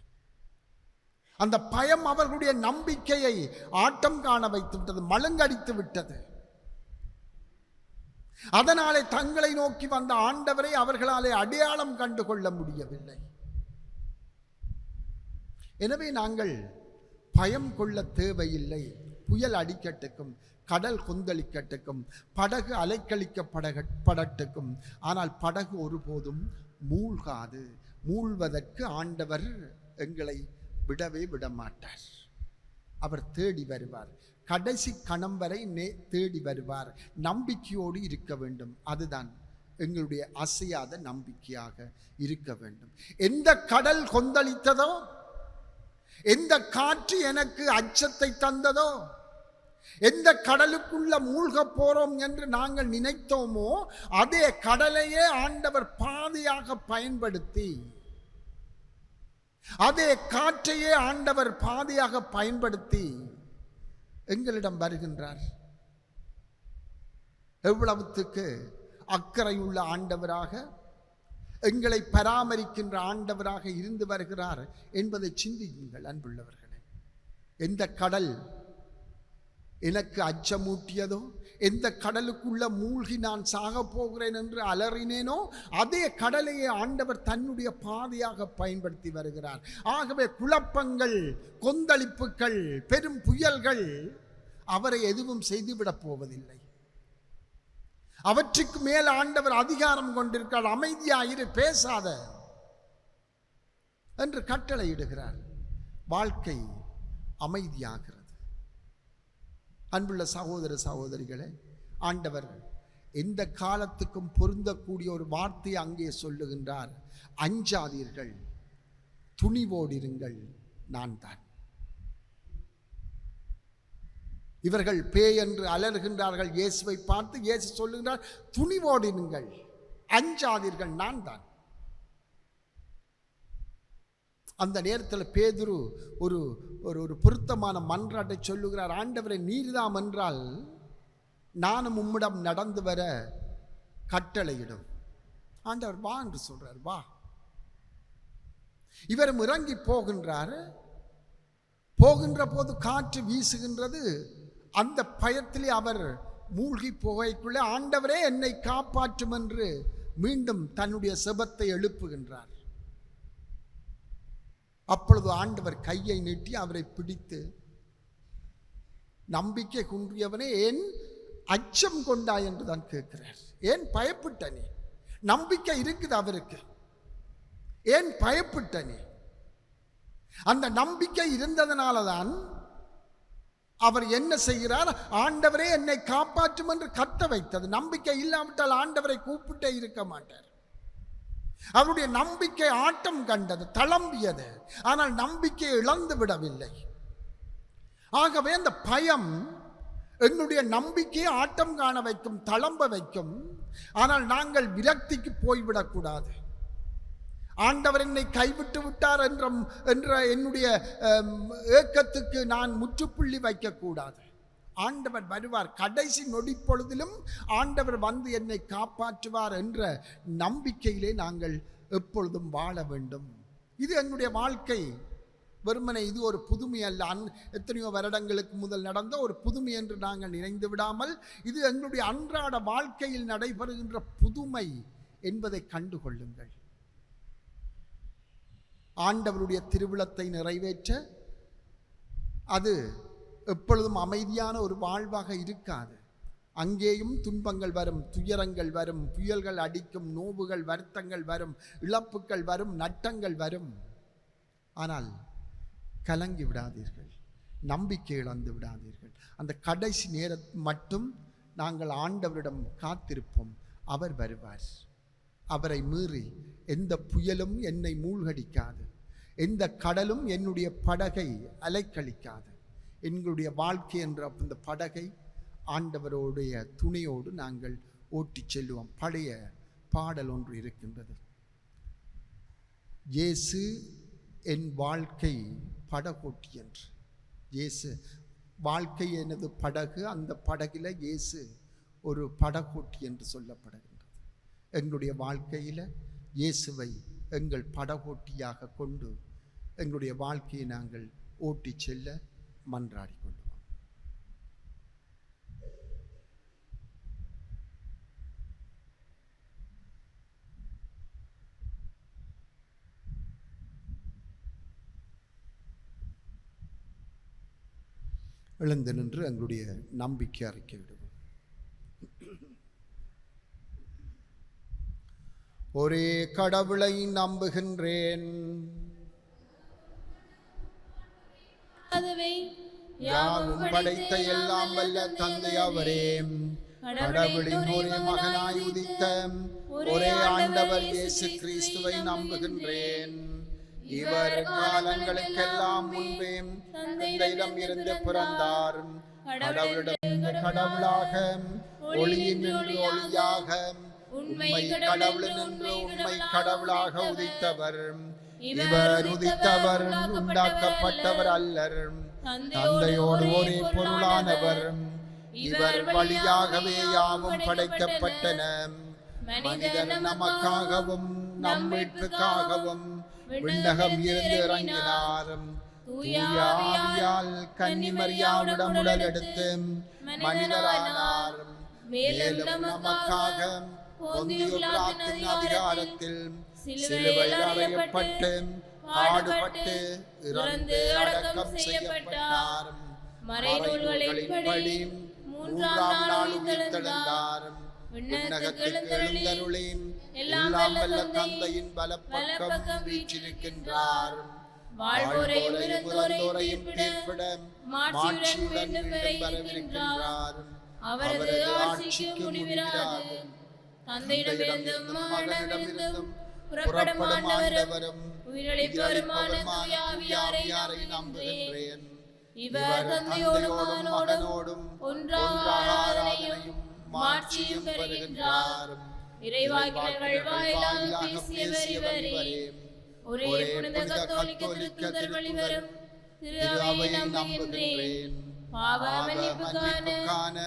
அந்த பயம் அவர்களுடைய நம்பிக்கையை ஆட்டம் காண வைத்து விட்டது, மழுங்கடித்து விட்டது. அதனாலே தங்களை நோக்கி வந்த ஆண்டவரை அவர்களாலே அடையாளம் கண்டு கொள்ள முடியவில்லை. எனவே நாங்கள் பயம் கொள்ள தேவையில்லை. புயல் அடிக்கட்டுக்கும், கடல் கொந்தளிக்கட்டுக்கும், படகு அலைக்கழிக்கப்படட்டுக்கும், ஆனால் படகு ஒருபோதும் மூழ்காது. மூழ்வதற்கு ஆண்டவர் எங்களை விடவே விடமாட்டார். அவர் தேடி வருவார், கடைசி கணம் வரை தேடி வருவார். நம்பிக்கையோடு இருக்க வேண்டும். அதுதான் எங்களுடைய அசையாத நம்பிக்கையாக இருக்க வேண்டும். எந்த கடல் கொந்தளித்ததோ, எந்த காற்று எனக்கு அச்சத்தை தந்ததோ, எந்த கடலுக்குள்ள மூழ்க போறோம் என்று நாங்கள் நினைத்தோமோ அதே கடலையே ஆண்டவர் பாதையாக பயன்படுத்தி, அதே காற்றையே ஆண்டவர் பாதையாக பயன்படுத்தி எங்களிடம் வருகின்றார். எவ்வளவுத்துக்கு அக்கறையுள்ள ஆண்டவராக, எங்களை பராமரிக்கின்ற ஆண்டவராக இருந்து வருகிறார் என்பதை சிந்தியுங்கள் அன்புள்ளவர்களே. எந்த கடல் எனக்கு அச்சமூட்டியதோ, எந்த கடலுக்குள்ள மூழ்கி நான் சாக போகிறேன் என்று அலறினேனோ அதே கடலையே ஆண்டவர் தன்னுடைய பாதையாக பயன்படுத்தி வருகிறார். ஆகவே குழப்பங்கள், கொந்தளிப்புகள், பெரும் புயல்கள் அவரை எதுவும் செய்துவிடப் போவதில்லை. அவற்றுக்கு மேல் ஆண்டவர் அதிகாரம் கொண்டிருக்கிறார். அமைதியாயிரு, பேசாத என்று கட்டளையிடுகிறார். வாழ்க்கை அமைதியாகிறது. அன்புள்ள சகோதர சகோதரிகளே, ஆண்டவர் எந்த காலத்துக்கும் பொருந்தக்கூடிய ஒரு வார்த்தையை அங்கே சொல்லுகின்றார். அஞ்சாதீர்கள், துணிவோடிருங்கள், நான் தான். இவர்கள் பேய் என்று அலறுகின்றார்கள். இயேசுவை பார்த்து இயேசு சொல்லுகின்றார், துணிவோடிருங்கள், அஞ்சாதீர்கள், நான் தான். அந்த நேரத்தில் பேதுரு ஒரு ஒரு பொருத்தமான மன்றாட்டை சொல்லுகிறார். ஆண்டவரை நீர்தாம் என்றால் நானும் உம்மிடம் நடந்து வர கட்டளையிடும். ஆண்டவர் வா என்று சொல்றார். வா. இவரும் இறங்கி போகின்றார். போகின்ற போது காற்று வீசுகின்றது. அந்த பயத்திலே அவர் மூழ்கி போகைக்குள்ளே ஆண்டவரே என்னை காப்பாற்றும் என்று மீண்டும் தன்னுடைய செபத்தை எழுப்புகின்றார். அப்பொழுது ஆண்டவர் கையை நீட்டி அவரை பிடித்து, நம்பிக்கை குன்றியவனே ஏன் அச்சம் கொண்டாய் என்று தான் கேட்கிறார். ஏன் பயப்பட்ட நீ? நம்பிக்கை இருக்குது அவருக்கு. ஏன் பயப்பட்ட நீ? அந்த நம்பிக்கை இருந்ததனால தான் அவர் என்ன செய்கிறார்? ஆண்டவரே என்னை காப்பாற்றும் என்று கத்த வைத்தது. நம்பிக்கை இல்லாவிட்டால் ஆண்டவரை கூப்பிட்டே இருக்க மாட்டார். அவருடைய நம்பிக்கை ஆட்டம் கண்டது, தளம்பியது. ஆனால் நம்பிக்கையை இழந்து விடவில்லை. ஆகவே அந்த பயம் எங்களுடைய நம்பிக்கையை ஆட்டம் காண வைக்கும், தளம்ப வைக்கும். ஆனால் நாங்கள் விரக்திக்கு போய்விடக்கூடாது. ஆண்டவர் என்னை கைவிட்டு விட்டார் என்ற என்னுடைய ஏக்கத்துக்கு நான் முற்றுப்புள்ளி வைக்கக்கூடாது. ஆண்டவர் வருவார். கடைசி நொடி பொழுதிலும் ஆண்டவர் வந்து என்னை காப்பாற்றுவார் என்ற நம்பிக்கையிலே நாங்கள் எப்பொழுதும் வாழ வேண்டும். இது எங்களுடைய வாழ்க்கை. வெறுமனை இது ஒரு புதுமை அல்ல. எத்தனையோ வருடங்களுக்கு முதல் நடந்த ஒரு புதுமை என்று நாங்கள் நினைந்து விடாமல் இது எங்களுடைய அன்றாட வாழ்க்கையில் நடைபெறுகின்ற புதுமை என்பதை கண்டுகொள்ளுங்கள். ஆண்டவருடைய திருவிழத்தை நிறைவேற்ற அது எப்பொழுதும் அமைதியான ஒரு வாழ்வாக இருக்காது. அங்கேயும் துன்பங்கள் வரும், துயரங்கள் வரும், புயல்கள் அடிக்கும், நோவுகள், வருத்தங்கள் வரும், இழப்புகள் வரும், நட்டங்கள் வரும். ஆனால் கலங்கி விடாதீர்கள், நம்பிக்கை இழந்து விடாதீர்கள். அந்த கடைசி நேரத்தில் மட்டும் நாங்கள் ஆண்டவரிடம் காத்திருப்போம். அவர் வருவார். அவரை மீறி எந்த புயலும் என்னை மூழ்கடிக்காது, எந்த கடலும் என்னுடைய படகை அலைக்கழிக்காது. எங்களுடைய வாழ்க்கை என்ற அந்த படகை ஆண்டவருடைய துணையோடு நாங்கள் ஓட்டி செல்லுவோம். பழைய பாடல் ஒன்று இருக்கின்றது. இயேசு என் வாழ்க்கை படகோட்டி என்று. இயேசு வாழ்க்கை எனது படகு, அந்த படகில் இயேசு ஒரு படகோட்டி என்று சொல்லப்படுகின்றது. எங்களுடைய வாழ்க்கையில் இயேசுவை எங்கள் படகோட்டியாக கொண்டு எங்களுடைய வாழ்க்கையை நாங்கள் ஓட்டி செல்ல மன்றாடி கொள்வோம். எழுந்து நின்று எங்களுடைய நம்பிக்கை அறிக்கை விடுவோம். ஒரே கடவுளை நம்புகின்றேன், யாவும் படைத்த எல்லாம் வல்ல தந்தை அவரே, கடவுளின் ஒரே மகனாய் உதித்த ஒரே ஆண்டவர் இயேசு கிறிஸ்துவை நம்புகின்றேன். இவர் காலங்களுக்கெல்லாம் முன்பே தந்தையிடம் இருந்து பிறந்தார், கடவுளிடம் கடவுளாக, ஒளியின் ஒளியாக, உண்மை கடவுளின் உண்மை கடவுளாக உதித்தவர். இவர் உதித்தவர், உண்டாக்கப்பட்டவர் அல்லர். தந்தையோடு ஒரே பொருளானவர். இவர் வழியாகவே யாவும் படைக்கப்பட்டன. மனிதர் நமக்காகவும் நம் மீட்புக்காகவும் விண்ணகம் இருந்து இறங்கினார். தூய ஆவியால் கன்னிமரியாவிடம் உடல் எடுத்து மனிதரானார். மேலும் நமக்காக பொந்திய பிலாத்தின் அதிகாரத்தில் சிலுவையில் அறையப்பட்டு பாடுபட்டு இறந்து அடக்கம் செய்யப்பட்டார். மறைநூல்களின்படி மூன்றாம் நாள் உயிர்த்தெழுந்தார். விண்ணகத்துக்கு எழுந்தருளி எல்லாம் வல்ல தந்தையின் வலப்பக்கம் வீற்றிருக்கின்றார். வாழ்வோரையும் இறந்தோரையும் தீர்ப்பிட மாட்சியுடன் மீண்டும் வரவிருக்கின்றார். அவரது ஆட்சிக்கு முடிவிராது. தந்தையிடமிருந்தும் மகனிடமிருந்தும் புறப்படும் ஆண்டவரும் உயிரளிப்பவருமான தூய ஆவியாரை நம்புகின்றேன். இவர் தந்தையோடும் மகனோடும் ஒன்றாக ஆராதனையும் மாட்சியும் பெறுகின்றார். இறைவாக்கினர்கள் வாயிலாக பேசியவர் இவரே. ஒரே புனித கத்தோலிக்க திருத்தூதர் வழிவரும் திரு அவையை நம்புகின்றேன். பாவ மன்னிப்புக்கான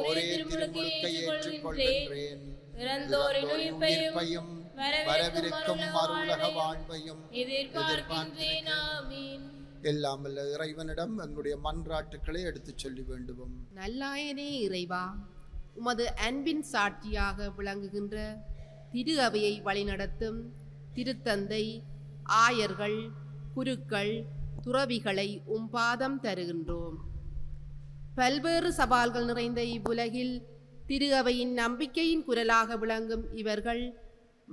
ஒரே திருமுழுக்கை ஏற்றுக்கொள்கின்றேன். இறந்தோரின் உயிர்ப்பையும் வரவிருக்கும் மறுவுலக வாழ்வையும் எதிர்பார்க்கின்றேன். ஆமென். எல்லாம் வல்ல இறைவனிடம் எங்களுடைய மன்றாட்டுக்களை எடுத்துச் சொல்லி வேண்டுவோம். நல்லாயனே இறைவா, உமது அன்பின் சாட்சியாக விளங்குகின்ற திரு அவையை வழிநடத்தும் திருத்தந்தை, ஆயர்கள், குருக்கள், துறவிகளை பாதம் தருகின்றோம். பல்வேறு சவால்கள் நிறைந்த இவ்வுலகில் திரு அவையின் நம்பிக்கையின் குரலாக விளங்கும் இவர்கள்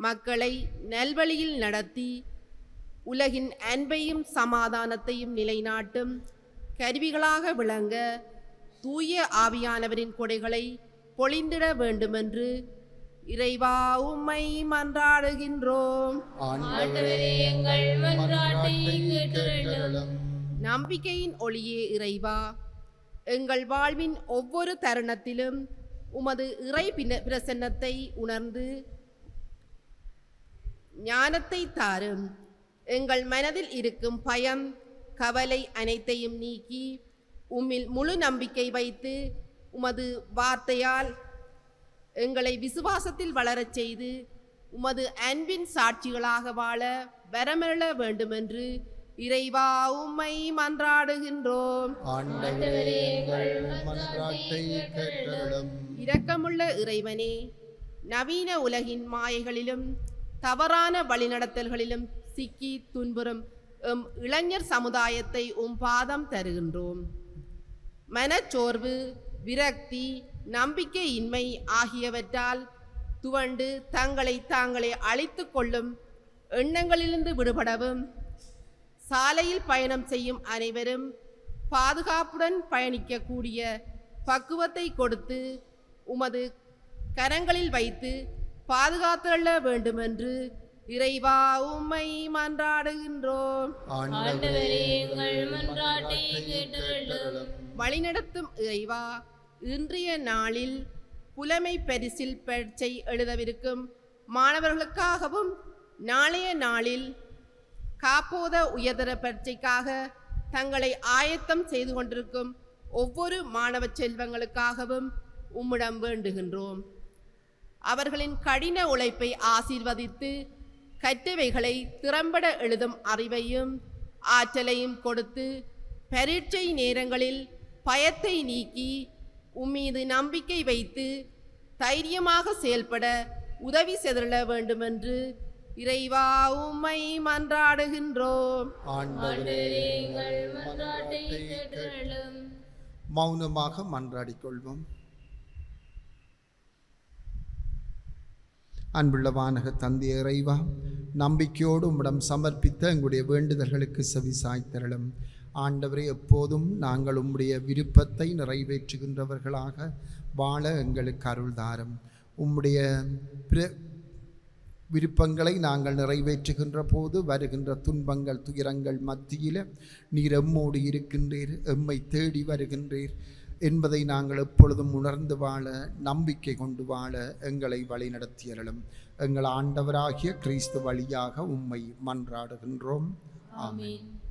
மக்களை நல்வழியில் நடத்தி உலகின் அன்பையும் சமாதானத்தையும் நிலைநாட்டும் கருவிகளாக விளங்க தூய ஆவியானவரின் கொடைகளை பொழிந்திட வேண்டுமென்று இறைவா உம்மை மன்றாடுகின்றோம். நம்பிக்கையின் ஒளியே இறைவா, எங்கள் வாழ்வின் ஒவ்வொரு தருணத்திலும் உமது இறை பிரசன்னத்தை உணர்ந்து ஞானத்தை தாரும். எங்கள் மனதில் இருக்கும் பயம், கவலை அனைத்தையும் நீக்கி உம்மில் முழு நம்பிக்கை வைத்து உமது வார்த்தையால் எங்களை விசுவாசத்தில் வளரச் செய்து உமது அன்பின் சாட்சிகளாக வாழ வரமருள வேண்டுமென்று இறைவா உம்மை மன்றாடுகின்றோம். இரக்கமுள்ள இறைவனே, நவீன உலகின் மாயைகளிலும் தவறான வழிநடத்தல்களிலும் சிக்கி துன்புறும் இளைஞர் சமுதாயத்தை பாதம் தருகின்றோம். மனச்சோர்வு, விரக்தி, நம்பிக்கையின்மை ஆகியவற்றால் துவண்டு தங்களை தாங்களே அழித்து கொள்ளும் எண்ணங்களிலிருந்து விடுபடவும், சாலையில் பயணம் செய்யும் அனைவரும் பாதுகாப்புடன் பயணிக்கக்கூடிய பக்குவத்தை கொடுத்து உமது கரங்களில் வைத்து பாதுகாத்துள்ள வேண்டுமென்று இறைவா உம்மை மன்றாடுகின்றோம். வழிநடத்தும் இறைவா, இன்றைய நாளில் புலமை பரிசில் பரீட்சை எழுதவிருக்கும் மாணவர்களுக்காகவும் நாளைய நாளில் காப்போத உயர்தர பரீட்சைக்காக தங்களை ஆயத்தம் செய்து கொண்டிருக்கும் ஒவ்வொரு மாணவ செல்வங்களுக்காகவும் உம்மிடம் வேண்டுகின்றோம். அவர்களின் கடின உழைப்பை ஆசீர்வதித்து கற்றவைகளை திறம்பட எழுதும் அறிவையும் ஆற்றலையும் கொடுத்து பரீட்சை நேரங்களில் பயத்தை நீக்கி உம்மீது நம்பிக்கை வைத்து தைரியமாக செயல்பட உதவி செய்திட வேண்டுமென்று இறைவா உம்மை மன்றாடுகின்றோம். மௌனமாக மன்றாடிக் கொள்வோம். அன்புள்ள வானக தந்தை இறைவா, நம்பிக்கையோடு உம்மிடம் சமர்ப்பித்த எங்களுடைய வேண்டுதல்களுக்கு செவி சாய்த்தருளும். ஆண்டவரே, எப்போதும் நாங்கள் உம்முடைய விருப்பத்தை நிறைவேற்றுகின்றவர்களாக வாழ எங்களுக்கு அருள்தாரும். உம்முடைய விருப்பங்களை நாங்கள் நிறைவேற்றுகின்ற போது வருகின்ற துன்பங்கள், துயரங்கள் மத்தியில் நீர் எம்மோடு இருக்கின்றீர், எம்மை தேடி வருகின்றீர். என்பதை நாங்கள் எப்பொழுதும் உணர்ந்து வாழ, நம்பிக்கை கொண்டு வாழ எங்களை வழிநடத்தியறலும். எங்கள் ஆண்டவராகிய கிறிஸ்து வழியாக உம்மை மன்றாடுகின்றோம். ஆமென்.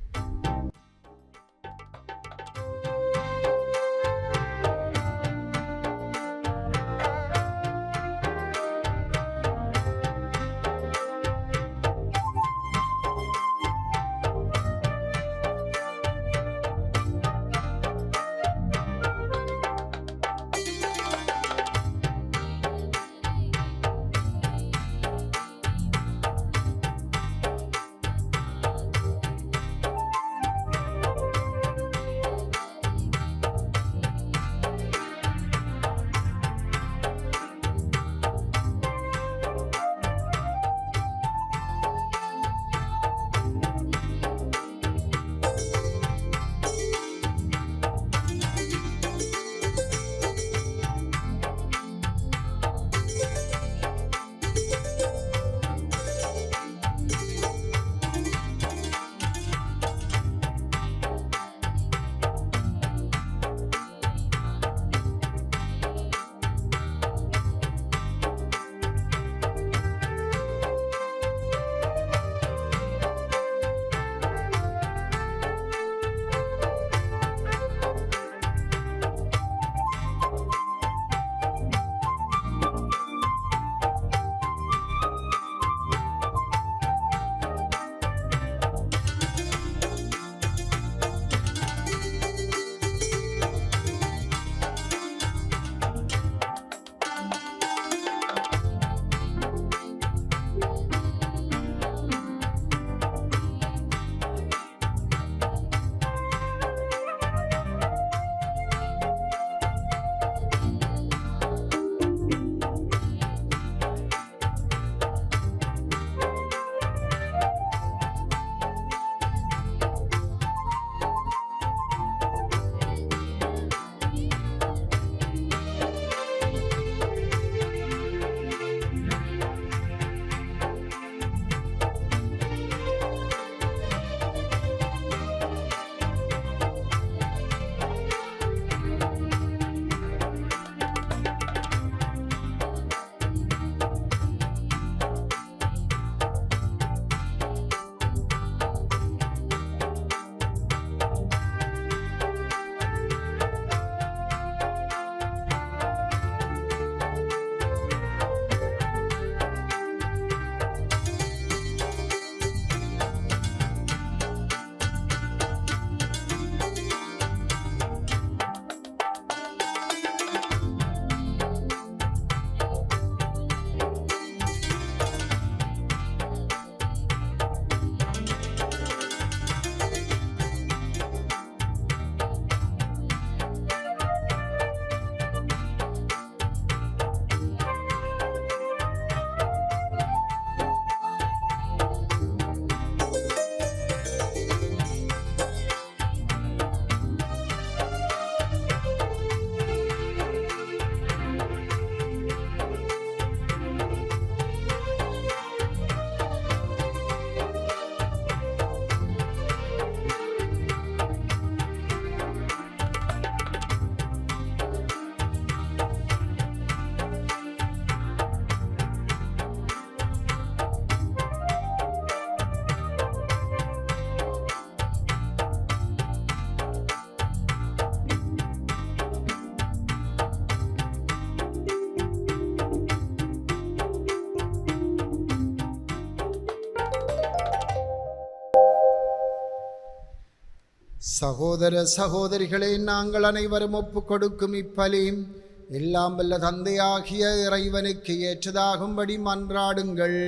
சகோதர சகோதரிகளே, நாங்கள் அனைவரும் ஒப்புக் கொடுக்கும் இப்பலி எல்லாம் வல்ல தந்தையாகிய இறைவனுக்கு ஏற்றதாகும்படி மன்றாடுங்கள்.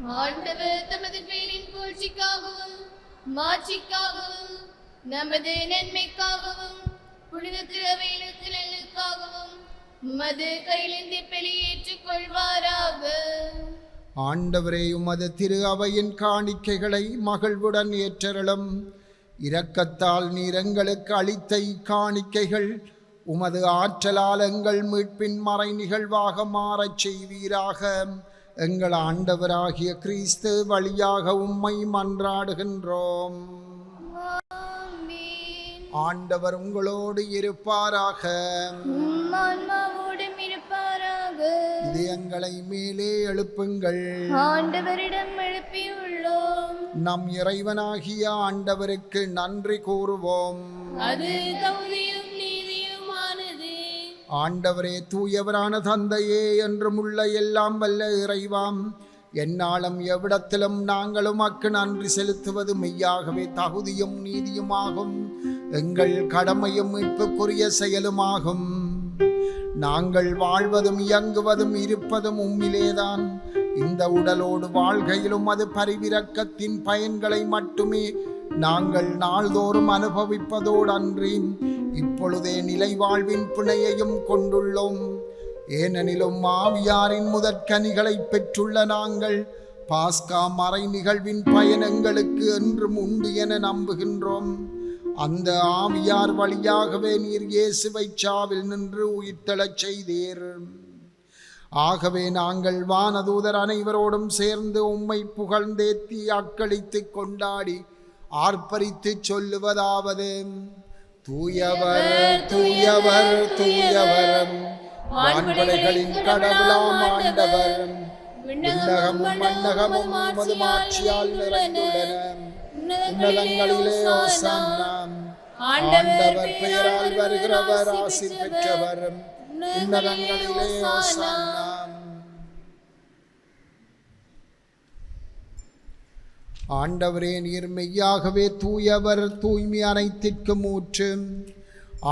ஆண்டவர் தமது பேரின் புகழ்ச்சிக்காகவும் மாட்சிக்காகவும் நமது நன்மைக்காகவும் புனித திருவேலுக்காகவும் உமது கையிலிருந்து வெளியேற்றுக் கொள்வாராக. ஆண்டவரே, உமது திரு அவையின் காணிக்கைகளை மகிழ்வுடன் ஏற்றருளும். இரக்கத்தால் நீர் எங்களுக்கு அளித்த காணிக்கைகள் உமது ஆற்றலால் எங்கள் மீட்பின் மறை நிகழ்வாக மாறச் செய்வீராக. எங்கள் ஆண்டவராகிய கிறிஸ்து வழியாக உம்மை மன்றாடுகின்றோம். ஆமென். ஆண்டவர் உங்களோடு இருப்பாராக. உம் ஆன்மாவோடும் இருப்பாராக. இதயங்களை மேலே எழுப்புங்கள். ஆண்டவரிடம் எழுப்பியுள்ளோம். நம் இறைவனாகிய ஆண்டவருக்கு நன்றி கூறுவோம். அது தகுதியும் நீதியுமானது. ஆண்டவரே, தூயவரான தந்தையே, என்றும் உள்ள எல்லாம் வல்ல இறைவாம், எந்நாளும் எவ்விடத்திலும் நாங்கள் உமக்கு நன்றி செலுத்துவது மெய்யாகவே தகுதியும் நீதியுமாகும், எங்கள் கடமையும் மீட்புக்குரிய செயலுமாகும். நாங்கள் வாழ்வதும் இயங்குவதும் இருப்பதும் உம்மிலேதான். இந்த உடலோடு வாழ்கையிலும் அது பரிவிரக்கத்தின் பயன்களை மட்டுமே நாங்கள் நாள்தோறும் அனுபவிப்பதோடு அன்றி இப்பொழுதே நிலை வாழ்வின் பிணையையும் கொண்டுள்ளோம். ஏனெனிலும் ஆவியாரின் முதற்கனிகளை பெற்றுள்ள நாங்கள் பாஸ்கா மறை நிகழ்வின் பயன் எங்களுக்கு என்றும் உண்டு என நம்புகின்றோம். அந்த ஆவியார் வழியாகவே நீர் இயேசுவை சாவில் நின்று உயிர்த்தெழச் செய்தீர். ஆகவே நாங்கள் வானதூதர் அனைவரோடும் சேர்ந்து உம்மை புகழ்ந்தேத்தி அக்களித்து கொண்டாடி ஆர்ப்பரித்து சொல்லுவதாவது: தூயவர் தூயவர் தூயவர், வான்படைகளின் கடவுளாம் ஆண்டவர், விண்ணகமும் மண்ணகமும் உமது மாட்சியால் நிறைந்துள்ளன. உன்னதங்களிலே ஓசன்னா. ஆண்டவர் பெயரால் வருகிறவர் ஆசி பெற்றவர். உன்னதங்களிலே ஓசன்னா. ஆண்டவரே, நீர் மெய்யாகவே தூயவர், தூய்மை அனைத்திற்கும் ஊற்று.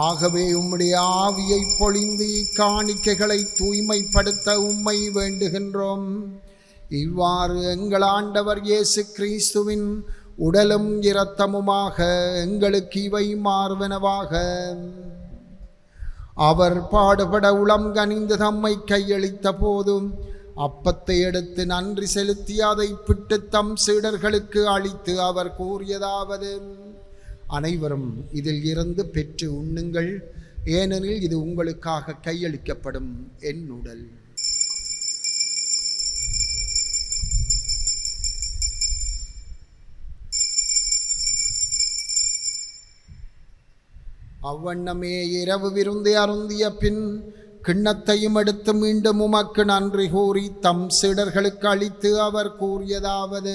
ஆகவே உம்முடைய ஆவியை பொழிந்து இக்காணிக்கைகளை தூய்மைப்படுத்த உம்மை வேண்டுகின்றோம். இவ்வாறு எங்கள் ஆண்டவர் இயேசு கிறிஸ்துவின் உடலும் இரத்தமுமாக எங்களுக்கு இவை மார்வனவாக. அவர் பாடுபட உளம் கனிந்து தம்மை கையளித்த போதும் அப்பத்தை எடுத்து நன்றி செலுத்தி அதை பிட்டு தம் சீடர்களுக்கு அளித்து அவர் கூறியதாவது: அனைவரும் இதில் இருந்து பெற்று உண்ணுங்கள், ஏனெனில் இது உங்களுக்காக கையளிக்கப்படும் என் உடல். அவ்வண்ணமே இரவு விருந்தை அருந்திய பின் கிண்ணத்தையும் எடுத்து மீண்டும் உமக்கு நன்றி கூறி தம் சீடர்களுக்கு அளித்து அவர் கூறியதாவது: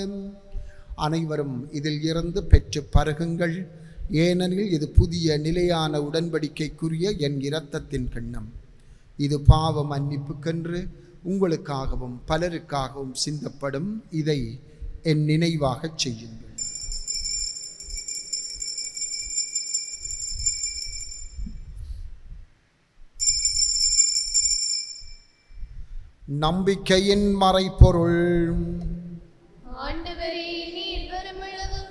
அனைவரும் இதில் இருந்து பெற்று பருகுங்கள், ஏனெனில் இது புதிய நிலையான உடன்படிக்கைக்குரிய என் இரத்தத்தின் கிண்ணம். இது பாவ மன்னிப்புக்கென்று உங்களுக்காகவும் பலருக்காகவும் சிந்தப்படும். இதை என் நினைவாகச் செய்யுங்கள். நம்பிக்கையின் மறைப்பொருள். ஆண்டவரே, நீர் வருமளவு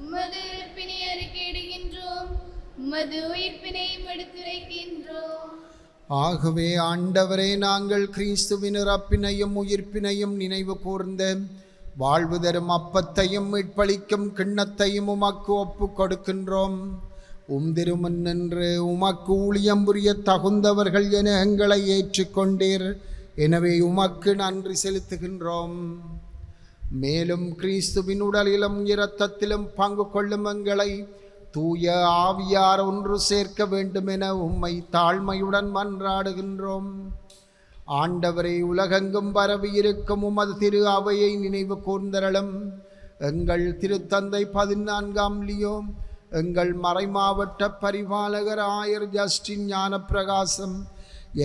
உமது இறப்பினை அறிக்கையிடுகின்றோம், உமது உயிர்ப்பினையும் எடுத்துரைக்கின்றோம். ஆகவே ஆண்டவரே, நாங்கள் கிறிஸ்துவின் இறப்பினையும் உயிர்ப்பினையும் நினைவு கூர்ந்த வாழ்வு தரும் அப்பத்தையும் மீட்பளிக்கும் கிண்ணத்தையும் உமக்கு ஒப்பு கொடுக்கின்றோம். திருமுன் நின்று உமக்கு ஊழியம் புரிய தகுந்தவர்கள் என எங்களை ஏற்றுக்கொண்டீர். எனவே உமக்கு நன்றி செலுத்துகின்றோம். மேலும் கிறிஸ்துவின் உடலிலும் இரத்தத்திலும் பங்கு கொள்ளும் எங்களை தூய ஆவியார் ஒன்று சேர்க்க வேண்டும் என உம்மை தாழ்மையுடன் மன்றாடுகின்றோம். ஆண்டவரை, உலகெங்கும் பரவி இருக்கும் உமது திரு அவையை நினைவு கூர்ந்தரலும். எங்கள் திருத்தந்தை 14ஆம் லியோ, எங்கள் மறைமாவட்ட பரிபாலகர் ஆயர் ஜஸ்டின் ஞானப்பிரகாசம்,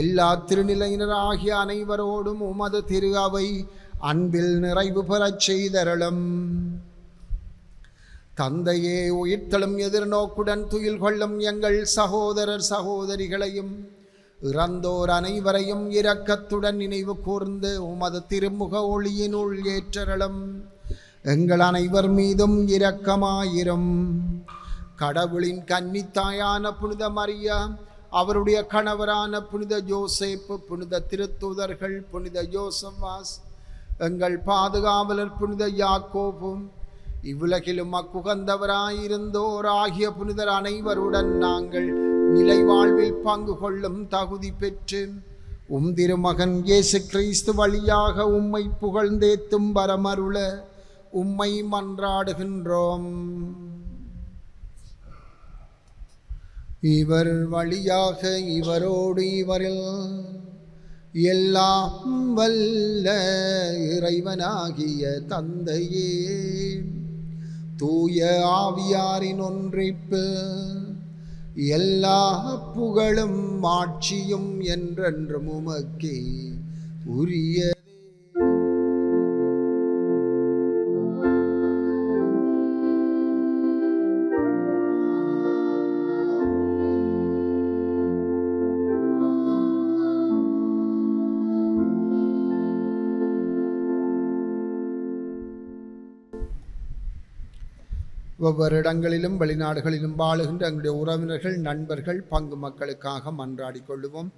எல்லா திருநிலையினர் ஆகிய அனைவரோடும் உமது திரு அவை அன்பில் நிறைவு பெறச் செய்தரலும். தந்தையே, உயிர்த்தலும் எதிர்நோக்குடன் துயில் கொள்ளும் எங்கள் சகோதரர் சகோதரிகளையும் இறந்தோர் அனைவரையும் இரக்கத்துடன் நினைவு கூர்ந்து உமது திருமுக ஒளியினுள் ஏற்றரலும். எங்கள் அனைவர் மீதும் இரக்கமாயிரும். கடவுளின் கன்னித்தாயான புனித மரியா, அவருடைய கணவரான புனித ஜோசேப்பு, புனித திருத்தூதர்கள், புனித யோசவாஸ், எங்கள் பாதுகாவலர் புனித யாக்கோபும், இவ்வுலகிலும் அக்குகந்தவராயிருந்தோர் ஆகிய புனிதர் அனைவருடன் நாங்கள் நிலை வாழ்வில் பங்கு கொள்ளும் தகுதி பெற்று திருமகன் இயேசு கிறிஸ்து வழியாக உம்மை புகழ்ந்தேத்தும் வரமருள உம்மை மன்றாடுகின்றோம். இவர் வழியாக இவரோடு இவரில் எல்லாம் வல்ல இறைவனாகிய தந்தையே, தூய ஆவியாரின் ஒன்றிப்பு எல்லா புகழும் ஆட்சியும் என்றென்றும் உமக்கே உரிய. ஒவ்வொரு இடங்களிலும் வெளிநாடுகளிலும் வாழுகின்ற எங்களுடைய உறவினர்கள், நண்பர்கள், பங்கு மக்களுக்காக மன்றாடி கொள்ளுவோம்.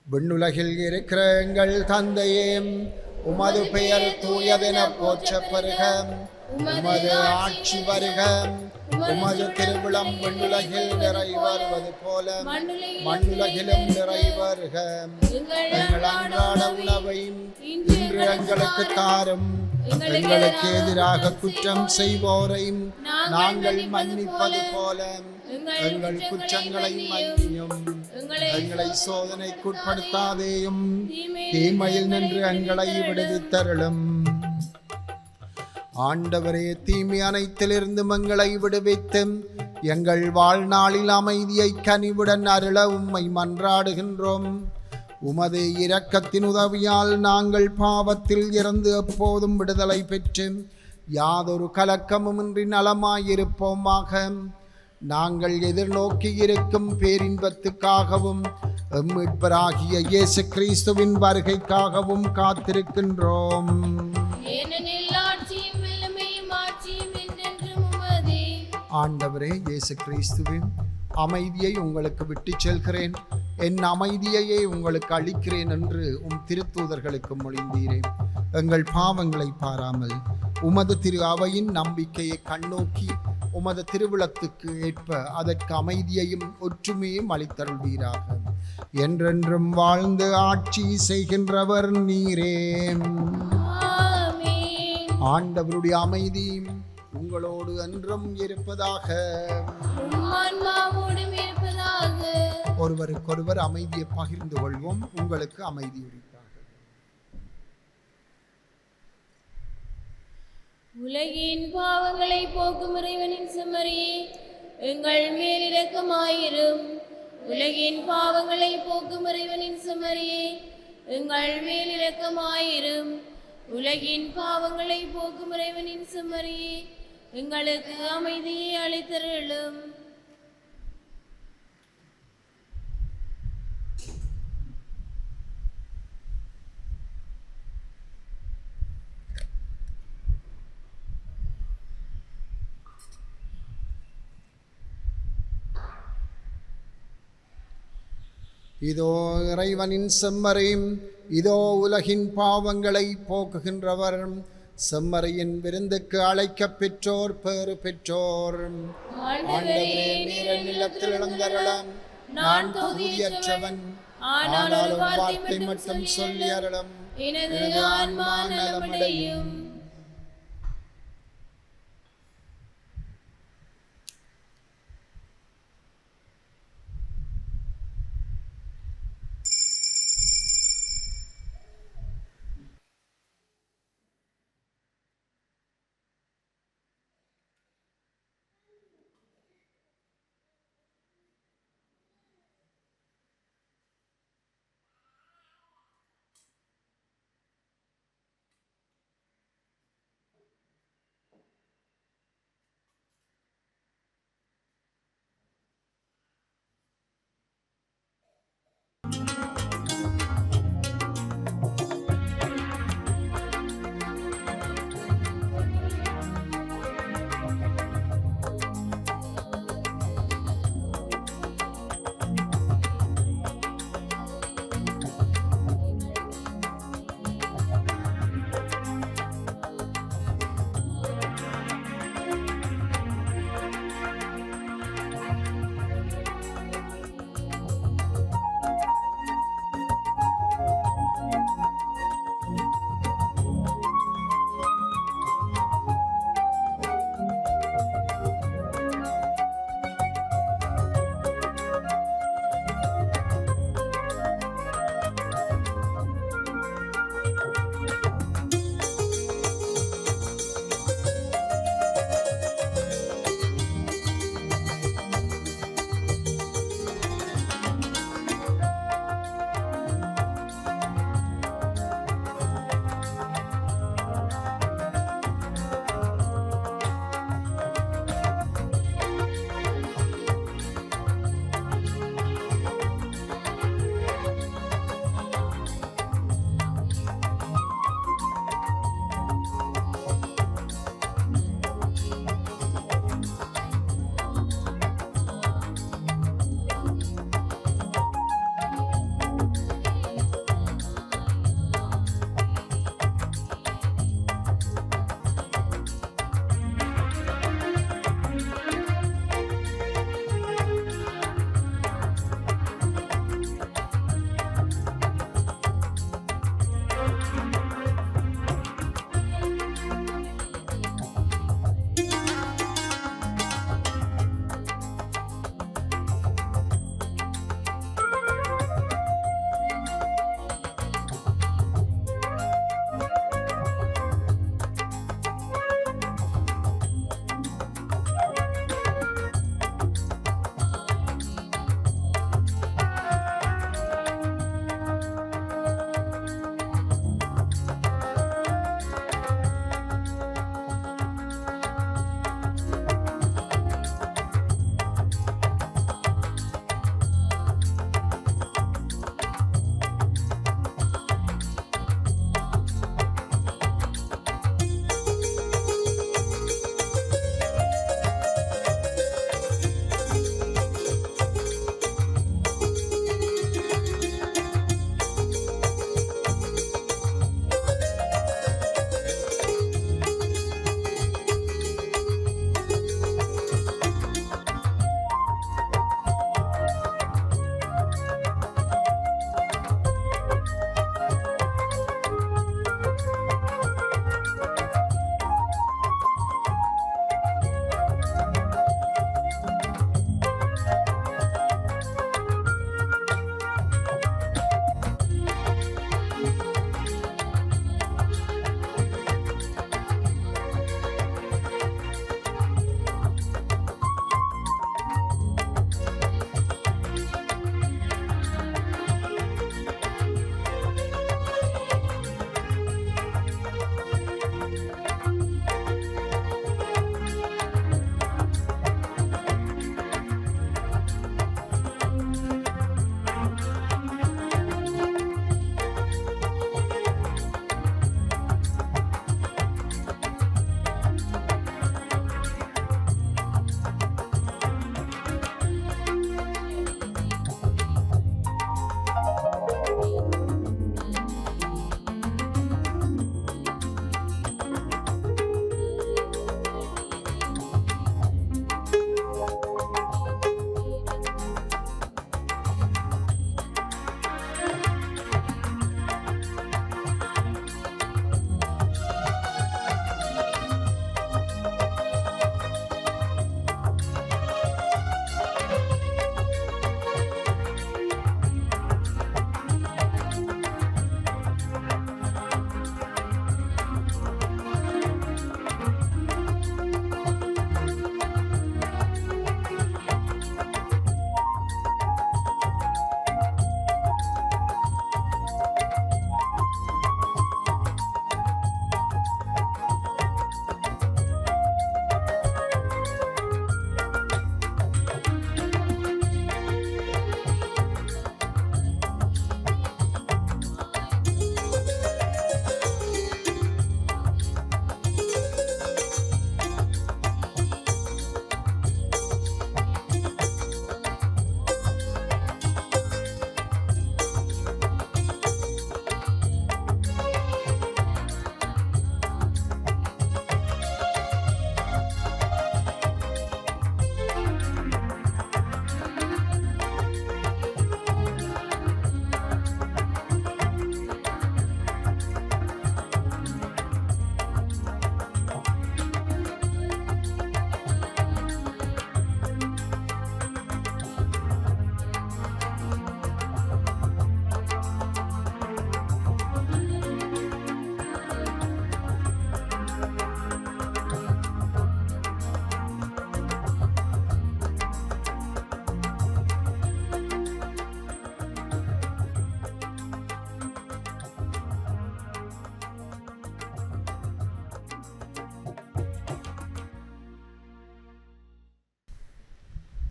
விண்ணுலகில் இருக்கிற எங்கள் தந்தையே, உமது பெயர் தூயதென போற்றப் பெறுக. உமது ஆட்சி வருக. உமது திருவிழம் விண்ணுலகில் நிறைவேறுவது போல மண்ணுலகிலும் நிறைவேறுக. எங்கள் அன்றாட உணவை இன்று எங்களுக்கு தாரும். எங்களுக்கு எதிராக குற்றம் செய்வோரை நாங்கள் மன்னிப்பது போல எங்கள் குற்றங்களை மன்னியும். எங்களை சோதனைக்குட்படுத்தாதேயும், தீமையில் நின்று எங்களை விடுவித்தருளும். ஆண்டவரே, தீமை அனைத்திலிருந்து எங்களை விடுவித்து எங்கள் வாழ்நாளில் அமைதியை கனிவுடன் அருள உம்மை மன்றாடுகின்றோம். உமது இரக்கத்தின் உதவியால் நாங்கள் பாவத்தில் இருந்து எப்போதும் விடுதலை பெற்று யாதொரு கலக்கமுமின்றி நலமாயிருப்போமாக. நாங்கள் எதிர்நோக்கி இருக்கும் பேரின்பத்துக்காகவும் மீட்பராகிய இயேசு கிறிஸ்துவின் வருகைக்காகவும் காத்திருக்கின்றோம். ஆண்டவரே இயேசு கிறிஸ்துவின் அமைதியை உங்களுக்கு விட்டு செல்கிறேன், என் அமைதியையே உங்களுக்கு அளிக்கிறேன் என்று உம் திருத்தூதர்களுக்கு மொழிந்தீரே. எங்கள் பாவங்களை பாராமல் உமது திரு அவையின் நம்பிக்கையை கண்ணோக்கி உமது திருவிழத்துக்கு ஏற்ப அதற்கு அமைதியையும் ஒற்றுமையும் அளித்தருள்வீராக. என்றென்றும் வாழ்ந்து ஆட்சி செய்கின்றவர் நீரே. ஆண்டவருடைய அமைதி உங்களோடு என்றும் இருப்பதாக. ஒருவருக்கொருவர் அமைதியை பகிர்ந்து கொள்வோம். உங்களுக்கு அமைதி உரித்தாக. உலகின் பாவங்களை போக்கும் இறைவனின் செம்மறியே, எங்கள் மேல் இரக்கமாயிரும். உலகின் பாவங்களை போக்கும் இறைவனின் செம்மறியே, எங்கள் மேல் இரக்கமாயிரும். உலகின் பாவங்களை போக்கும் இறைவனின் செம்மறியே, எங்களுக்கு அமைதியை அளித்தருளும். இதோ இறைவனின் செம்மறை, இதோ உலகின் பாவங்களை போக்குகின்றவர். செம்மறையின் விருந்துக்கு அழைக்க பெற்றோர் பேறு பெற்றோர். ஆண்டவரே, நீர் நிலத்தில் இழந்தருளும். நான் தகுதியற்றவன், ஆனாலும் வார்த்தை மட்டும் சொல்லி அருளும், எனது ஆன்மா நலமடையும்.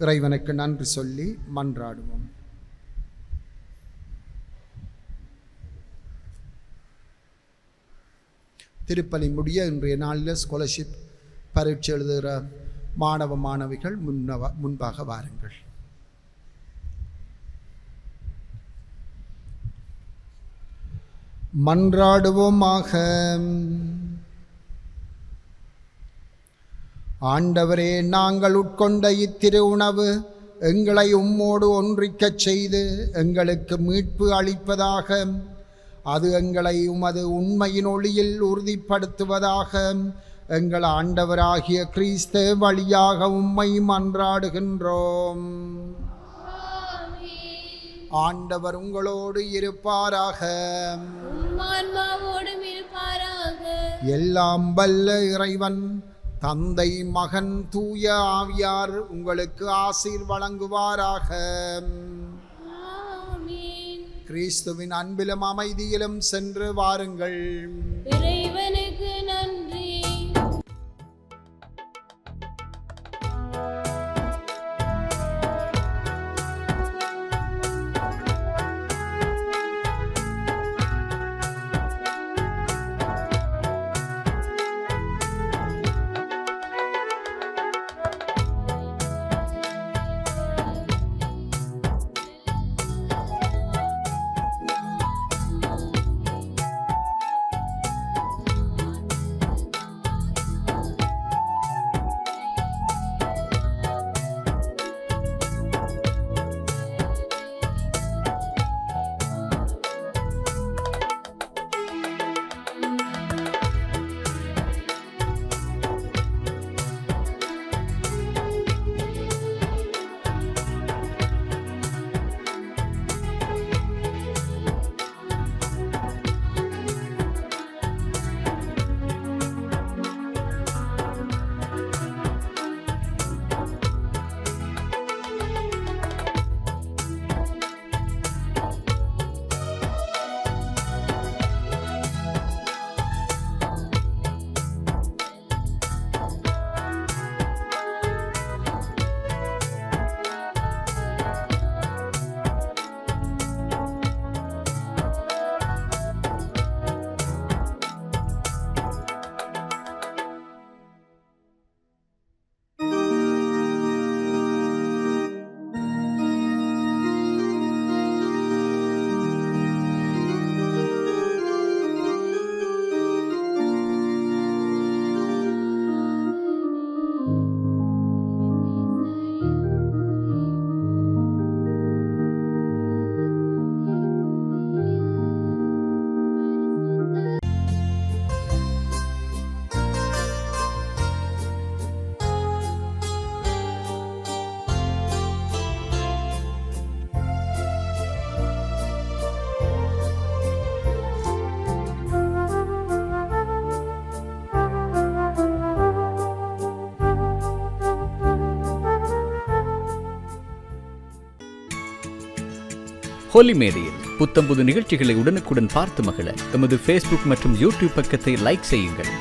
இறைவனுக்கு நன்றி சொல்லி மன்றாடுவோம். திருப்பலி முடிய இன்றைய நாளில் ஸ்காலர்ஷிப் பரீட்சை எழுதுகிற மாணவ மாணவிகள் முன்பாக வாருங்கள். மன்றாடுவோமாக. ஆண்டவரே, நாங்கள் உட்கொண்ட இத்திரு உணவு எங்களை உம்மோடு ஒன்றிக்கச் செய்து எங்களுக்கு மீட்பு அளிப்பதாக. அது எங்களை உமது உண்மையின் ஒளியில் உறுதிப்படுத்துவதாக. எங்கள் ஆண்டவராகிய கிறிஸ்து வழியாக உம்மை மன்றாடுகின்றோம். ஆண்டவர் உங்களோடு இருப்பாராக. எல்லாம் வல்ல இறைவன் தந்தை, மகன், தூய ஆவியார் உங்களுக்கு ஆசீர் வழங்குவாராக. கிறிஸ்துவின் அன்பிலும் அமைதியிலும் சென்று வாருங்கள். இறைவனுக்கு நன்றி. ஹோலி மேடையில் புத்தம்புது நிகழ்ச்சிகளை உடனுக்குடன் பார்த்து மகிழ எமது ஃபேஸ்புக் மற்றும் யூடியூப் பக்கத்தை லைக் செய்யுங்கள்.